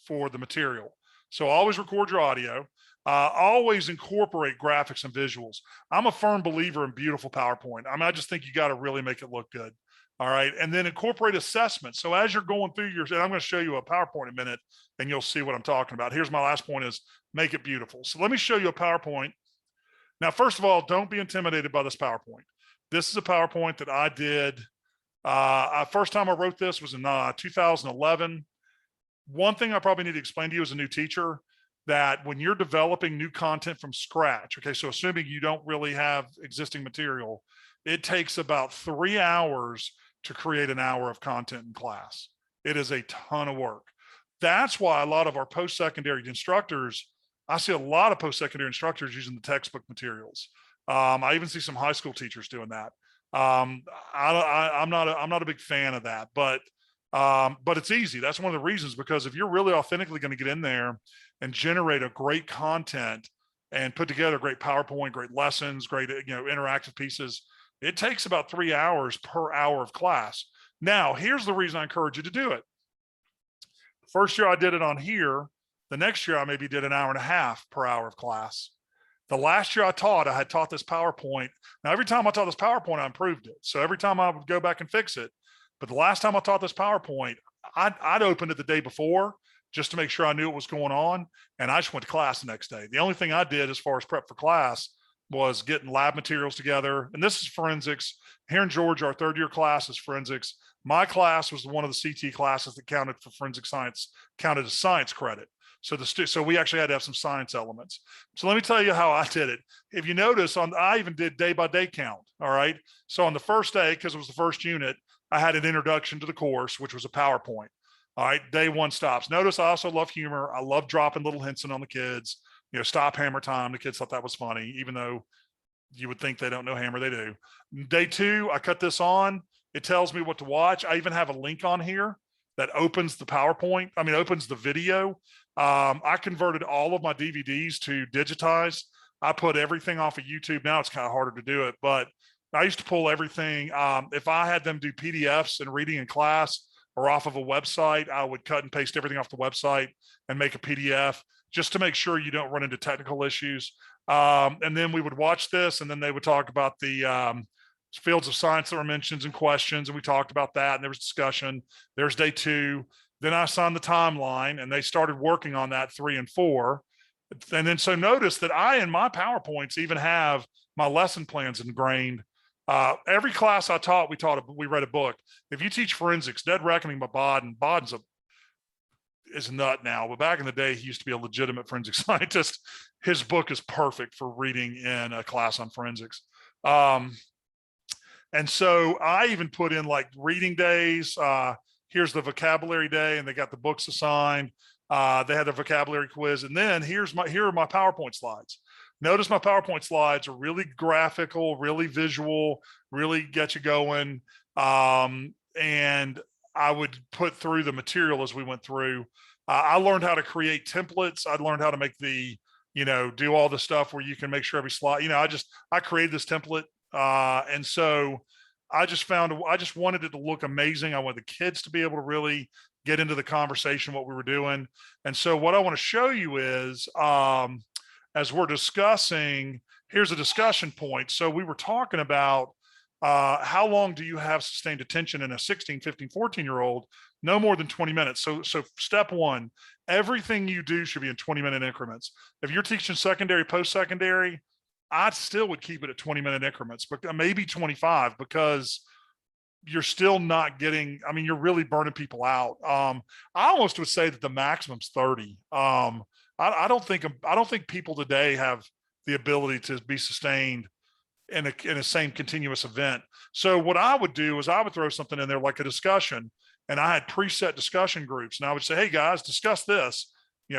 for the material. So always record your audio. Always incorporate graphics and visuals. I'm a firm believer in beautiful PowerPoint. I mean, I just think you got to really make it look good. All right. And then incorporate assessment. So as you're going through your, and I'm going to show you a PowerPoint in a minute and you'll see what I'm talking about. Here's my last point is make it beautiful. So let me show you a PowerPoint. Now, first of all, don't be intimidated by this PowerPoint. This is a PowerPoint that I did. First time I wrote this was in 2011. One thing I probably need to explain to you as a new teacher, that when you're developing new content from scratch, okay, so assuming you don't really have existing material, it takes about 3 hours to create an hour of content in class. It is a ton of work. That's why a lot of our post-secondary instructors, I see a lot of post-secondary instructors using the textbook materials. I even see some high school teachers doing that. I'm not a big fan of that, but it's easy. That's one of the reasons, because if you're really authentically going to get in there and generate a great content and put together great PowerPoint, great lessons, great, interactive pieces, it takes about 3 hours per hour of class. Now, here's the reason I encourage you to do it. The first year I did it on here. The next year I maybe did an hour and a half per hour of class. The last year I had taught this PowerPoint. Now, every time I taught this PowerPoint, I improved it. So every time I would go back and fix it. But the last time I taught this PowerPoint, I'd opened it the day before just to make sure I knew what was going on. And I just went to class the next day. The only thing I did as far as prep for class was getting lab materials together. And this is forensics. Here in Georgia, our 3rd year class is forensics. My class was one of the CT classes that counted for forensic science, counted as science credit. So we actually had to have some science elements. So let me tell you how I did it. If you notice, I even did day by day count. All right. So on the first day, because it was the first unit, I had an introduction to the course, which was a PowerPoint. All right. Day 1 stops. Notice I also love humor. I love dropping little hints in on the kids. Stop hammer time. The kids thought that was funny, even though you would think they don't know hammer. They do. Day 2, I cut this on. It tells me what to watch. I even have a link on here that opens the PowerPoint. Opens the video. I converted all of my DVDs to digitize. I put everything off of YouTube. Now it's kind of harder to do it, but I used to pull everything. If I had them do PDFs and reading in class or off of a website, I would cut and paste everything off the website and make a PDF just to make sure you don't run into technical issues. And then we would watch this, and then they would talk about the fields of science that were mentioned and questions. And we talked about that, and there was discussion. There's day 2. Then I assigned the timeline, and they started working on that 3 and 4. And then, so notice that I, in my PowerPoints, even have my lesson plans ingrained. Every class I taught, we read a book. If you teach forensics, Dead Reckoning by Boden's is a nut now, but back in the day, he used to be a legitimate forensic scientist. His book is perfect for reading in a class on forensics. And so I even put in like reading days. Here's the vocabulary day, and they got the books assigned. They had their vocabulary quiz, and then here are my PowerPoint slides. Notice my PowerPoint slides are really graphical, really visual, really get you going. And I would put through the material as we went through. I learned how to create templates. I learned how to make do all the stuff where you can make sure every slide, I created this template. And so I just wanted it to look amazing. I wanted the kids to be able to really get into the conversation, what we were doing. And so what I want to show you is, as we're discussing, here's a discussion point. So we were talking about how long do you have sustained attention in a 16, 15, 14-year-old? No more than 20 minutes. So step 1, everything you do should be in 20-minute increments. If you're teaching secondary, post-secondary, I still would keep it at 20-minute increments, but maybe 25, because you're still not getting, you're really burning people out. I almost would say that the maximum's 30. I don't think people today have the ability to be sustained in a same continuous event. So what I would do is I would throw something in there like a discussion, and I had preset discussion groups, and I would say, hey guys, discuss this.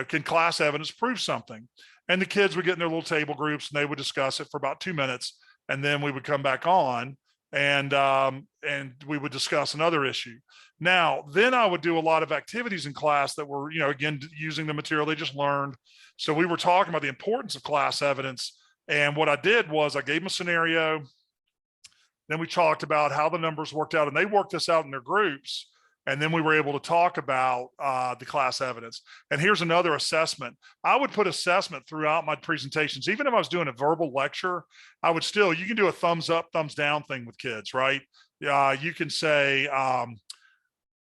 Can class evidence prove something? And the kids would get in their little table groups, and they would discuss it for about 2 minutes, and then we would come back on, and we would discuss another issue. Now, then I would do a lot of activities in class that were, again, using the material they just learned. So we were talking about the importance of class evidence. And what I did was I gave them a scenario. Then we talked about how the numbers worked out, and they worked this out in their groups. And then we were able to talk about the class evidence. And here's another assessment. I would put assessment throughout my presentations. Even if I was doing a verbal lecture, I would still, you can do a thumbs up, thumbs down thing with kids, right? You can say,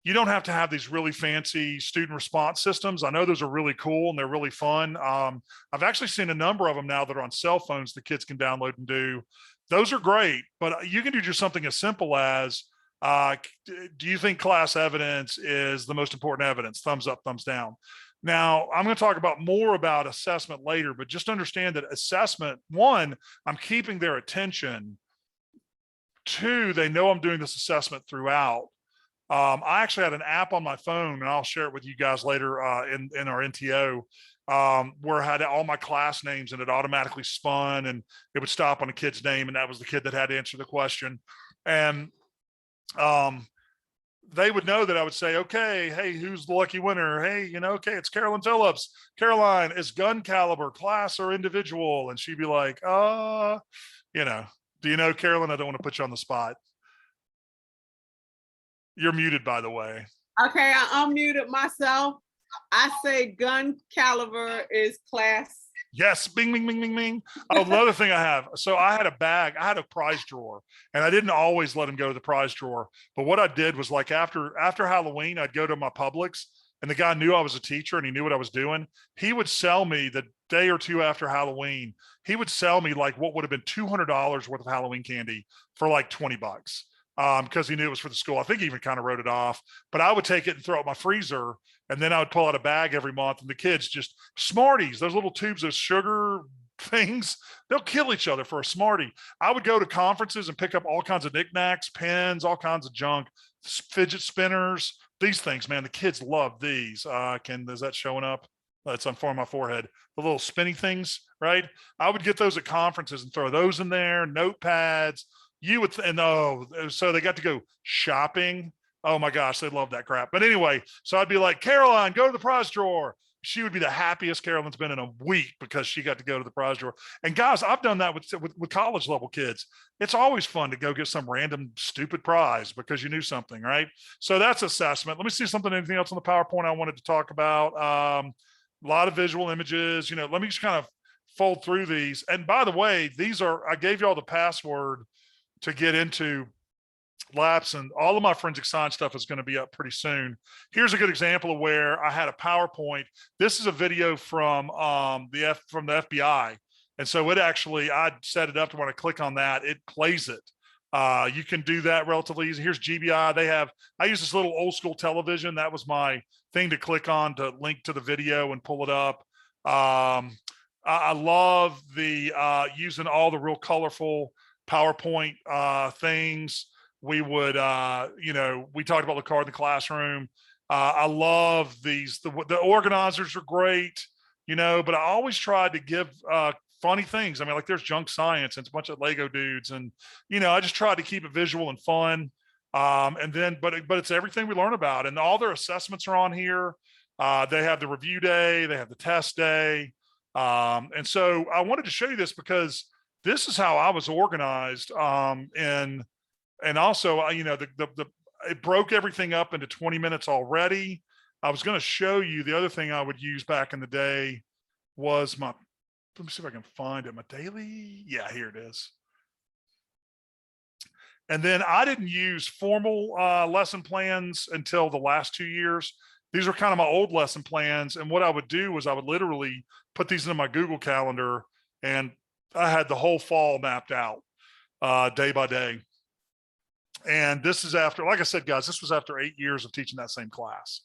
you don't have to have these really fancy student response systems. I know those are really cool and they're really fun. I've actually seen a number of them now that are on cell phones the kids can download and do. Those are great, but you can do just something as simple as, do you think class evidence is the most important evidence? Thumbs up, thumbs down. Now, I'm going to talk about more about assessment later, but just understand that assessment, one, I'm keeping their attention. Two, they know I'm doing this assessment throughout. I actually had an app on my phone, and I'll share it with you guys later in our NTO, where I had all my class names and it automatically spun and it would stop on a kid's name, and that was the kid that had to answer the question. And they would know that I would say, okay, hey, who's the lucky winner? Hey, okay, it's Carolyn Phillips. Caroline, is gun caliber class or individual? And she'd be like, do you know, Carolyn? I don't want to put you on the spot. You're muted, by the way. Okay, I unmuted myself. I say gun caliber is class. Yes, bing, bing, bing, bing, bing. Oh, another thing I have. So I had a bag, I had a prize drawer, and I didn't always let him go to the prize drawer. But what I did was, like, after Halloween, I'd go to my Publix, and the guy knew I was a teacher and he knew what I was doing. He would sell me the day or two after Halloween. He would sell me like what would have been $200 worth of Halloween candy for like 20 bucks. Because he knew it was for the school. I think he even kind of wrote it off, but I would take it and throw it in my freezer. And then I would pull out a bag every month, and the kids just, Smarties, those little tubes of sugar things, they'll kill each other for a Smartie. I would go to conferences and pick up all kinds of knickknacks, pens, all kinds of junk, fidget spinners, these things, man. The kids love these. Is that showing up? That's on my forehead. The little spinny things, right? I would get those at conferences and throw those in there, notepads. You would, so they got to go shopping. Oh my gosh, they love that crap. But anyway, so I'd be like, Caroline, go to the prize drawer. She would be the happiest Carolyn's been in a week because she got to go to the prize drawer. And guys, I've done that with college level kids. It's always fun to go get some random stupid prize because you knew something, right? So that's assessment. Let me see anything else on the PowerPoint I wanted to talk about. A lot of visual images, let me just kind of fold through these. And by the way, I gave you all the password to get into Laps, and all of my forensic science stuff is going to be up pretty soon. Here's a good example of where I had a PowerPoint. This is a video from the FBI. And so I'd set it up to when I click on that, it plays it. You can do that relatively easy. Here's GBI. I use this little old school television. That was my thing to click on to link to the video and pull it up. I love using all the real colorful PowerPoint things. We would, we talked about the card in the classroom. I love these. The organizers are great, but I always tried to give funny things. I mean, like there's junk science and it's a bunch of Lego dudes, and I just tried to keep it visual and fun. And then, but it's everything we learn about, and all their assessments are on here. They have the review day, they have the test day, and so I wanted to show you this because this is how I was organized. And also, it broke everything up into 20 minutes already. I was going to show you the other thing I would use back in the day was let me see if I can find it. My daily. Yeah, here it is. And then I didn't use formal lesson plans until the last 2 years. These are kind of my old lesson plans. And what I would do was I would literally put these into my Google Calendar, and I had the whole fall mapped out day by day. And this is after, like I said, guys, this was after 8 years of teaching that same class.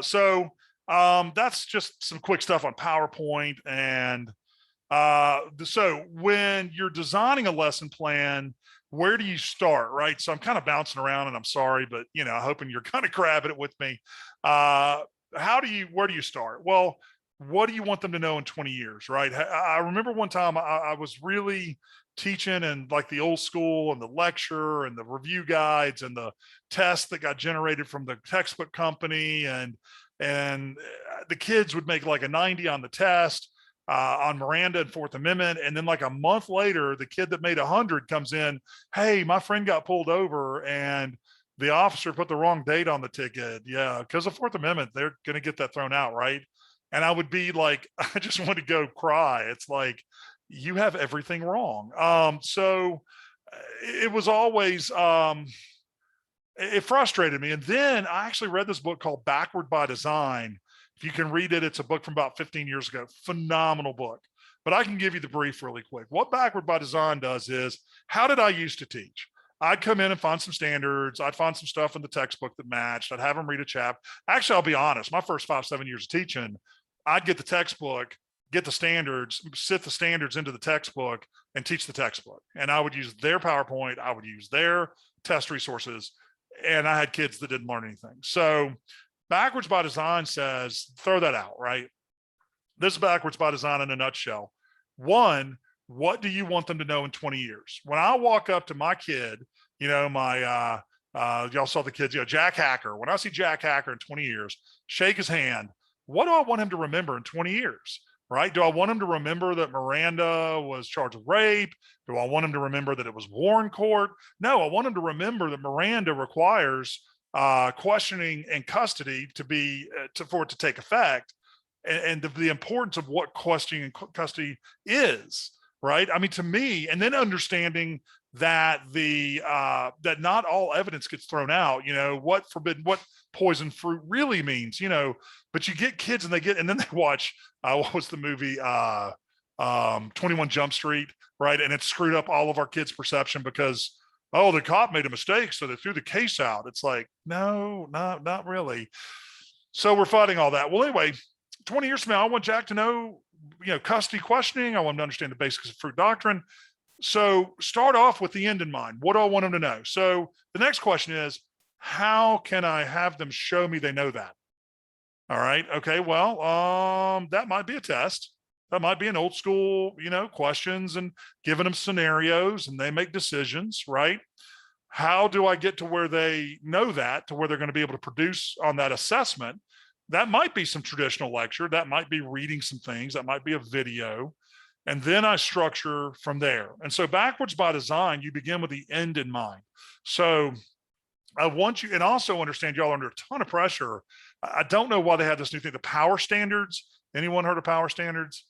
So that's just some quick stuff on PowerPoint. And so when you're designing a lesson plan, where do you start, right? So I'm kind of bouncing around, and I'm sorry, but hoping you're kind of grabbing it with me. Where do you start? Well, what do you want them to know in 20 years, right? I remember one time I was really teaching and like the old school and the lecture and the review guides and the tests that got generated from the textbook company, and the kids would make like a 90 on the test. on Miranda and Fourth Amendment. And then like a month later, the kid that made 100 comes in, hey, my friend got pulled over and the officer put the wrong date on the ticket. Yeah, because of Fourth Amendment, they're going to get that thrown out, right? And I would be like, I just want to go cry. It's like, you have everything wrong. So it was always, it frustrated me. And then I actually read this book called Backward by Design. If you can read it, it's a book from about 15 years ago. Phenomenal book. But I can give you the brief really quick. What Backward by Design does is, how did I used to teach? I'd come in and find some standards. I'd find some stuff in the textbook that matched. I'd have them read a chapter. Actually, I'll be honest, my first 5-7 years of teaching, I'd get the textbook, get the standards, sit the standards into the textbook and teach the textbook. And I would use their PowerPoint. I would use their test resources. And I had kids that didn't learn anything. So Backwards by Design says, throw that out, right? This is Backwards by Design in a nutshell. One, what do you want them to know in 20 years? When I walk up to my kid, you know, my, y'all saw the kids, you know, Jack Hacker. When I see Jack Hacker in 20 years, shake his hand. What do I want him to remember in 20 years? Right? Do I want him to remember that Miranda was charged with rape? Do I want him to remember that it was Warren Court? No, I want him to remember that Miranda requires questioning and custody to be for it to take effect, and the importance of what questioning and custody is. Right? I mean, to me, and then understanding that that not all evidence gets thrown out. You know, what poison fruit really means. You know, but you get kids and then they watch what was the movie 21 Jump Street, right? And it screwed up all of our kids' perception because, oh, the cop made a mistake, so they threw the case out. It's like, no, not really. So we're fighting all that. Well, anyway, 20 years from now, I want Jack to know, you know, custody questioning. I want him to understand the basics of fruit doctrine. So start off with the end in mind. What do I want them to know? So the next question is, how can I have them show me they know that? All right. Okay. Well, that might be a test. That might be an old school, you know, questions and giving them scenarios and they make decisions, right? How do I get to where they know that, to where they're going to be able to produce on that assessment? That might be some traditional lecture. That might be reading some things. That might be a video. And then I structure from there. And so Backwards by Design, you begin with the end in mind. So I want you, and also understand y'all are under a ton of pressure. I don't know why they have this new thing, the power standards. Anyone heard of power standards?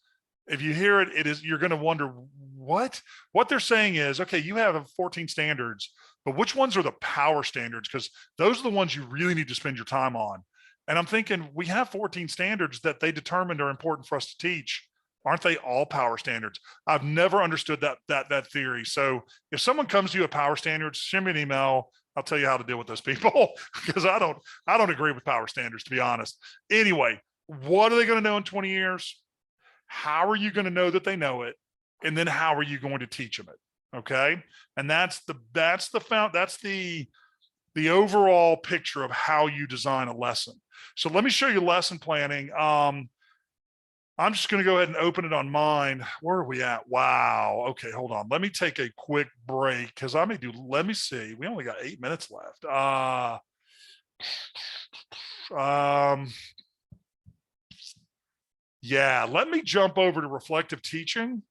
If you hear it, you're going to wonder what they're saying is, okay, you have 14 standards, but which ones are the power standards? Because those are the ones you really need to spend your time on. And I'm thinking, we have 14 standards that they determined are important for us to teach. Aren't they all power standards? I've never understood that theory. So if someone comes to you with power standards, send me an email. I'll tell you how to deal with those people because I don't agree with power standards, to be honest. Anyway, what are they going to know in 20 years? How are you going to know that they know it? And then how are you going to teach them it? Okay. And that's the overall picture of how you design a lesson. So let me show you lesson planning. I'm just going to go ahead and open it on mine. Where are we at? Wow. Okay, hold on. Let me take a quick break because let me see. We only got 8 minutes left. Yeah, let me jump over to reflective teaching.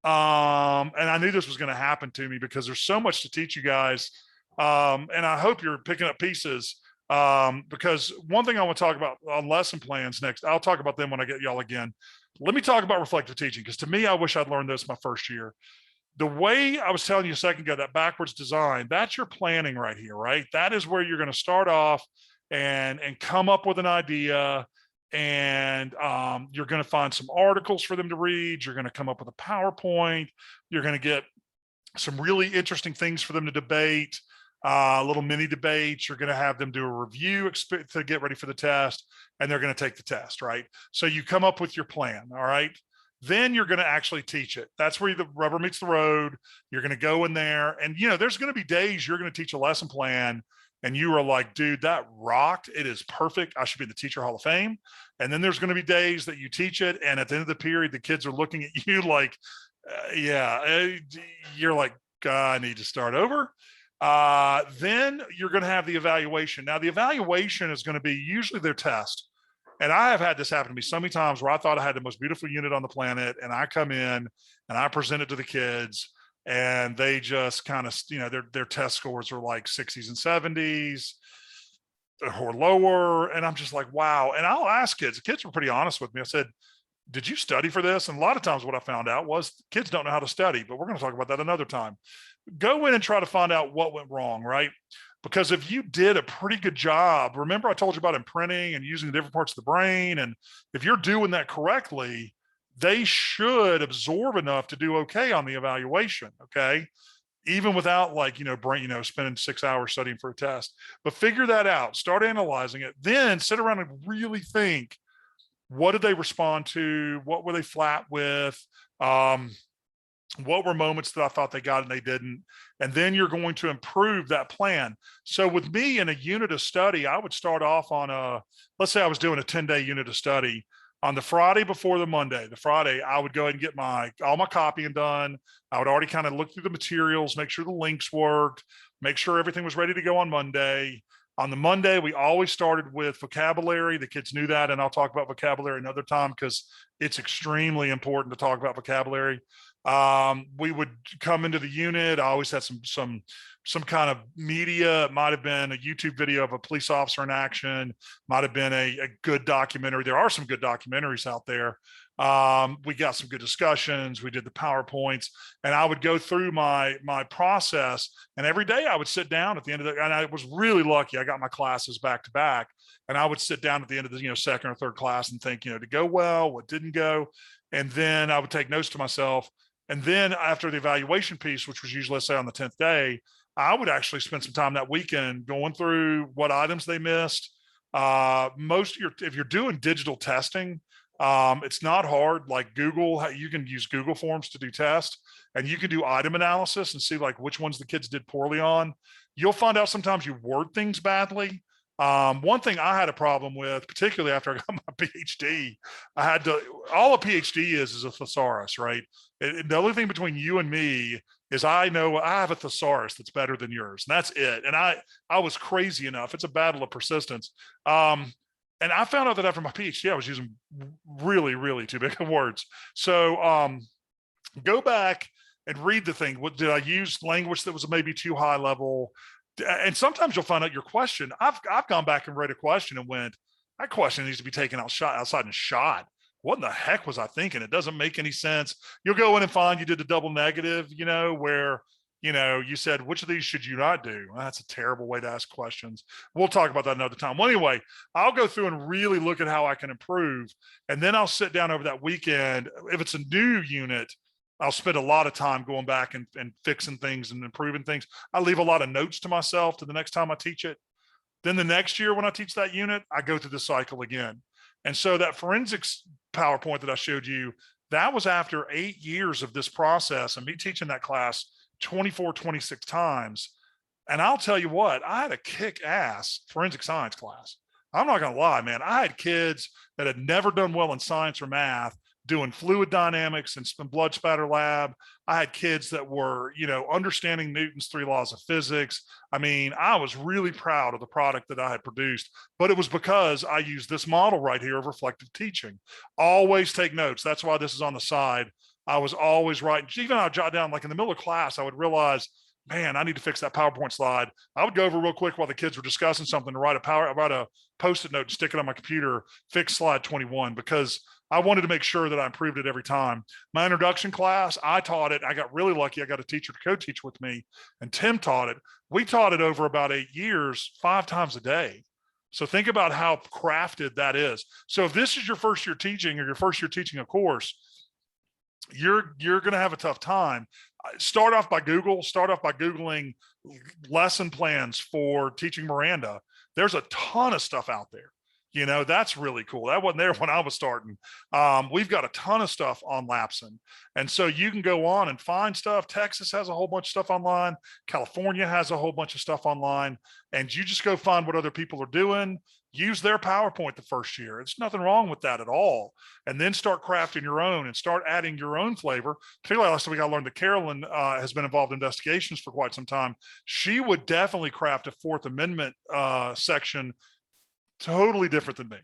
And I knew this was going to happen to me because there's so much to teach you guys. And I hope you're picking up pieces. Because one thing I want to talk about on lesson plans next, I'll talk about them when I get y'all again. Let me talk about reflective teaching, because to me, I wish I'd learned this my first year. The way I was telling you a second ago, that backwards design, that's your planning right here, right? That is where you're going to start off and come up with an idea. And you're going to find some articles for them to read. You're going to come up with a PowerPoint. You're going to get some really interesting things for them to debate. Little mini debates. You're going to have them do a review to get ready for the test, and they're going to take the test, right? So you come up with your plan, all right? Then you're going to actually teach it. That's where the rubber meets the road. You're going to go in there, and there's going to be days you're going to teach a lesson plan, and you are like, dude, that rocked. It is perfect. I should be in the Teacher Hall of Fame. And then there's going to be days that you teach it, and at the end of the period, the kids are looking at you like, you're like, I need to start over. Then you're going to have the evaluation. Now, the evaluation is going to be usually their test. And I have had this happen to me so many times where I thought I had the most beautiful unit on the planet, and I come in and I present it to the kids, and they just kind of, their test scores are like 60s and 70s or lower. And I'm just like, wow. And I'll ask kids, the kids were pretty honest with me. I said, did you study for this? And a lot of times what I found out was kids don't know how to study, but we're going to talk about that another time. Go in and try to find out what went wrong, right? Because if you did a pretty good job, remember I told you about imprinting and using the different parts of the brain. And if you're doing that correctly, they should absorb enough to do okay on the evaluation. Okay. Even without like, spending 6 hours studying for a test, but figure that out, start analyzing it, then sit around and really think, what did they respond to? What were they flat with? What were moments that I thought they got and they didn't? And then you're going to improve that plan. So with me in a unit of study, I would start off on let's say I was doing a 10-day unit of study. On the Friday before the Friday, I would go ahead and get all my copying done. I would already kind of look through the materials, make sure the links worked, make sure everything was ready to go on Monday. On the Monday, we always started with vocabulary. The kids knew that, and I'll talk about vocabulary another time because it's extremely important to talk about vocabulary. We would come into the unit. I always had some kind of media. It might have been a YouTube video of a police officer in action, might have been a good documentary. There are some good documentaries out there. We got some good discussions. We did the PowerPoints, and I would go through my process. And every day I would sit down at the end of and I was really lucky. I got my classes back to back, and I would sit down at the end of the second or third class and think, to go well, what didn't go, and then I would take notes to myself. And then after the evaluation piece, which was usually, let's say, on the 10th day, I would actually spend some time that weekend going through what items they missed. If you're doing digital testing, it's not hard. Like Google, you can use Google Forms to do tests, and you can do item analysis and see like which ones the kids did poorly on. You'll find out sometimes you word things badly. One thing I had a problem with, particularly after I got my PhD, all a PhD is a thesaurus, right? The only thing between you and me is I know I have a thesaurus that's better than yours, and that's it. And I was crazy enough. It's a battle of persistence. And I found out that after my PhD, I was using really, really too big of words. So go back and read the thing. What did I use? Language that was maybe too high level? And sometimes you'll find out your question. I've gone back and read a question and went, that question needs to be taken outside and shot. What in the heck was I thinking? It doesn't make any sense. You'll go in and find you did a double negative, where, you said, which of these should you not do? Well, that's a terrible way to ask questions. We'll talk about that another time. Well, anyway, I'll go through and really look at how I can improve. And then I'll sit down over that weekend. If it's a new unit, I'll spend a lot of time going back and fixing things and improving things. I leave a lot of notes to myself to the next time I teach it. Then the next year when I teach that unit, I go through the cycle again. And so that forensics PowerPoint that I showed you, that was after 8 years of this process and me teaching that class 24, 26 times. And I'll tell you what, I had a kick-ass forensic science class. I'm not going to lie, man. I had kids that had never done well in science or math doing fluid dynamics and blood spatter lab. I had kids that were, understanding Newton's 3 laws of physics. I mean, I was really proud of the product that I had produced, but it was because I used this model right here of reflective teaching. Always take notes. That's why this is on the side. I was always writing, even I'd jot down, like in the middle of class, I would realize, man, I need to fix that PowerPoint slide. I would go over real quick while the kids were discussing something to write a Post-it note and stick it on my computer, fix slide 21, because I wanted to make sure that I improved it every time. My introduction class, I taught it. I got really lucky. I got a teacher to co-teach with me, and Tim taught it. We taught it over about 8 years, 5 times a day. So think about how crafted that is. So if this is your first year teaching or your first year teaching a course, you're going to have a tough time. Start off by Googling lesson plans for teaching Miranda. There's a ton of stuff out there. That's really cool. That wasn't there when I was starting. We've got a ton of stuff on Lapson. And so you can go on and find stuff. Texas has a whole bunch of stuff online. California has a whole bunch of stuff online. And you just go find what other people are doing. Use their PowerPoint the first year. It's nothing wrong with that at all. And then start crafting your own and start adding your own flavor. Particularly last week, I learned that Carolyn has been involved in investigations for quite some time. She would definitely craft a Fourth Amendment section totally different than me.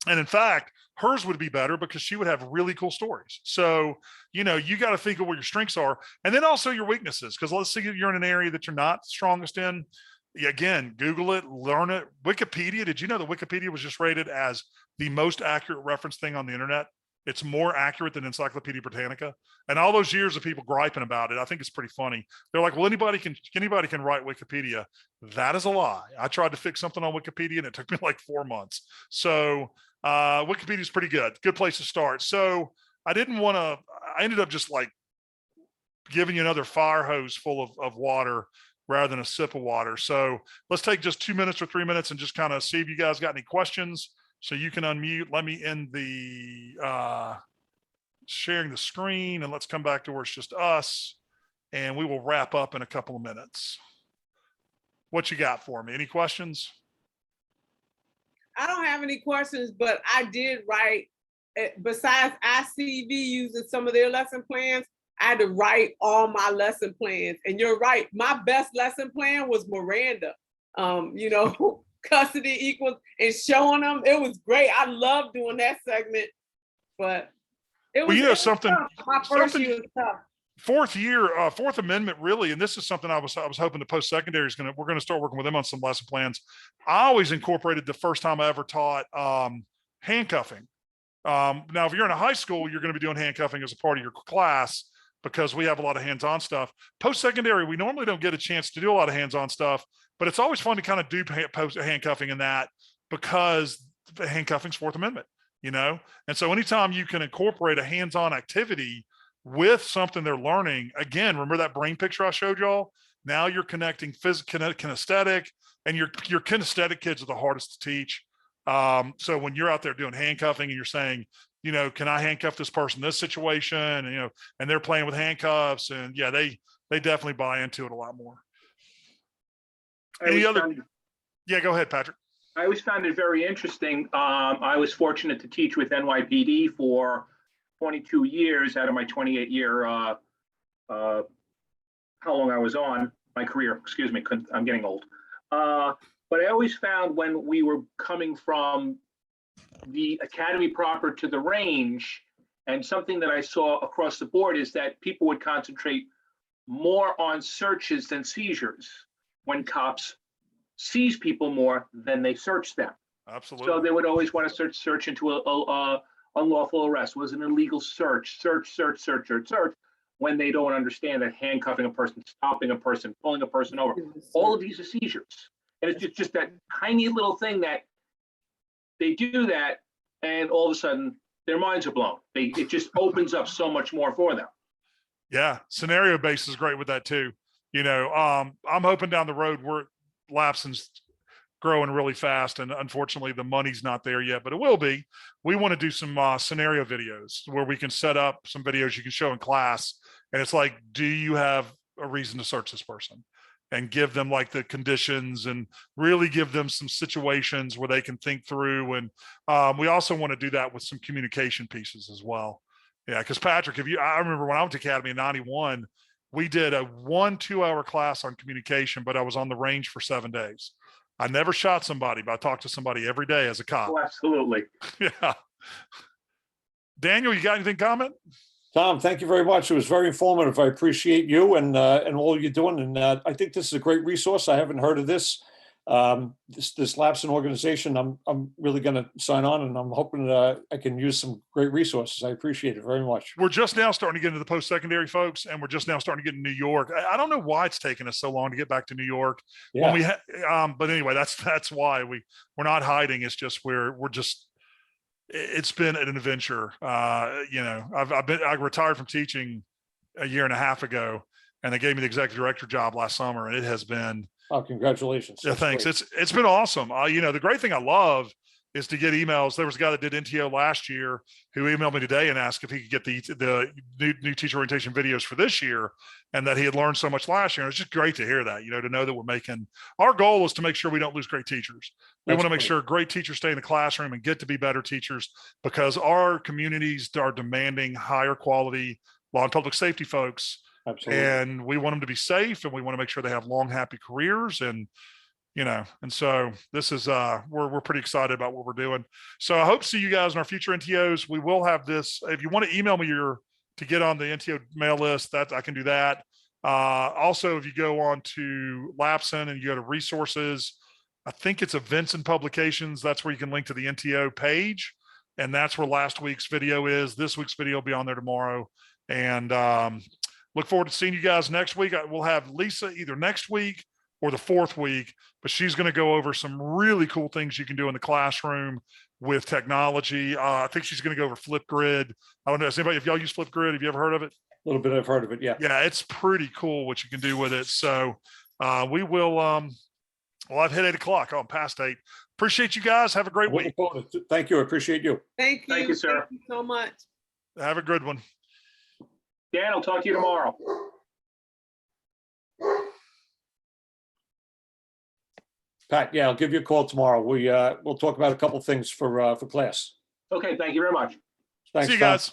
And in fact, hers would be better because she would have really cool stories. So, you know, you got to think of where your strengths are and then also your weaknesses. Because let's say you're in an area that you're not strongest in. Again, Google it, learn it. Wikipedia. Did you know that Wikipedia was just rated as the most accurate reference thing on the internet? It's more accurate than Encyclopedia Britannica. And all those years of people griping about it, I think it's pretty funny. They're like, well, anybody can write Wikipedia. That is a lie. I tried to fix something on Wikipedia and it took me like 4 months. So Wikipedia is pretty good place to start. So I ended up just like giving you another fire hose full of water rather than a sip of water. So let's take just 2 minutes or 3 minutes and just kind of see if you guys got any questions. So you can unmute. Let me end the sharing the screen and let's come back to where it's just us and we will wrap up in a couple of minutes. What you got for me? Any questions? I don't have any questions, but I did write, besides ICV using some of their lesson plans, I had to write all my lesson plans. And you're right, my best lesson plan was Miranda. You know, custody equals and showing them. It was great. I love doing that segment, but it was, something. Tough. My first year was tough. Fourth Amendment, really, and this is something I was hoping the post-secondary we're going to start working with them on some lesson plans. I always incorporated the first time I ever taught handcuffing. Now, if you're in a high school, you're going to be doing handcuffing as a part of your class because we have a lot of hands-on stuff. Post-secondary, we normally don't get a chance to do a lot of hands-on stuff, but it's always fun to kind of do handcuffing in that because the handcuffing's Fourth Amendment, you know? And so anytime you can incorporate a hands-on activity with something they're learning, again, remember that brain picture I showed y'all? Now you're connecting kinesthetic, and your kinesthetic kids are the hardest to teach. So when you're out there doing handcuffing and you're saying, you know, can I handcuff this person in this situation? And, you know, and they're playing with handcuffs and yeah, they definitely buy into it a lot more. Yeah, go ahead, Patrick. I always found it very interesting. I was fortunate to teach with NYPD for 22 years out of my 28-year, how long I was on my career, excuse me, I'm getting old. But I always found when we were coming from the academy proper to the range, and something that I saw across the board is that people would concentrate more on searches than seizures when cops seize people more than they search them. Absolutely. So they would always want to search into a unlawful arrest, was an illegal search, when they don't understand that handcuffing a person, stopping a person, pulling a person over, all of these are seizures. And it's just that tiny little thing that they do that, and all of a sudden their minds are blown. It just opens up so much more for them. Yeah, scenario based is great with that too. You know, I'm hoping down the road we're lapsing's growing really fast, and unfortunately the money's not there yet, but it will be. We want to do some scenario videos where we can set up some videos you can show in class, and it's like, do you have a reason to search this person? And give them like the conditions and really give them some situations where they can think through. And we also want to do that with some communication pieces as well. Yeah, because Patrick, I remember when I went to Academy in 91, we did a 1-2 hour class on communication, but I was on the range for 7 days. I never shot somebody, but I talked to somebody every day as a cop. Oh, absolutely. Yeah. Daniel, you got anything to comment? Tom, thank you very much. It was very informative. I appreciate you and all you're doing. And I think this is a great resource. I haven't heard of this lapsing organization. I'm really going to sign on, and I'm hoping I can use some great resources. I appreciate it very much. We're just now starting to get into the post-secondary folks, and we're just now starting to get in New York. I don't know why it's taken us so long to get back to New York. Yeah. When but anyway, that's why we're not hiding. It's just it's been an adventure. You know, I retired from teaching a year and a half ago, and they gave me the executive director job last summer, and it has been. Oh, congratulations. Yeah, thanks. It's been awesome. You know, the great thing I love is to get emails. There was a guy that did NTO last year who emailed me today and asked if he could get the new teacher orientation videos for this year, and that he had learned so much last year. And it's just great to hear that, you know, to know that we're making, our goal is to make sure we don't lose great teachers. We want to make sure great teachers stay in the classroom and get to be better teachers, because our communities are demanding higher quality law and public safety folks. Absolutely. And we want them to be safe, and we want to make sure they have long, happy careers. And and so this is, we're pretty excited about what we're doing. So I hope to see you guys in our future NTOs. We will have this, if you want to email me to get on the NTO mail list, that I can do that. Also, if you go on to Lapson and you go to resources, I think it's events and publications. That's where you can link to the NTO page. And that's where last week's video is. This week's video will be on there tomorrow. And look forward to seeing you guys next week. We'll have Lisa either next week or the fourth week, but she's going to go over some really cool things you can do in the classroom with technology. I think she's going to go over Flipgrid. I don't know. Has anybody, if y'all use Flipgrid, have you ever heard of it? A little bit, I've heard of it. Yeah. Yeah, it's pretty cool what you can do with it. So we will, well, I've hit 8 o'clock. Oh, I'm past 8. Appreciate you guys. Have a great week. Thank you. I appreciate you. Thank you. Thank you, sir. Thank you so much. Have a good one. Dan, I'll talk to you tomorrow. Pat, yeah, I'll give you a call tomorrow. We'll talk about a couple things for class. Okay, thank you very much. Thanks, See you Tom. guys.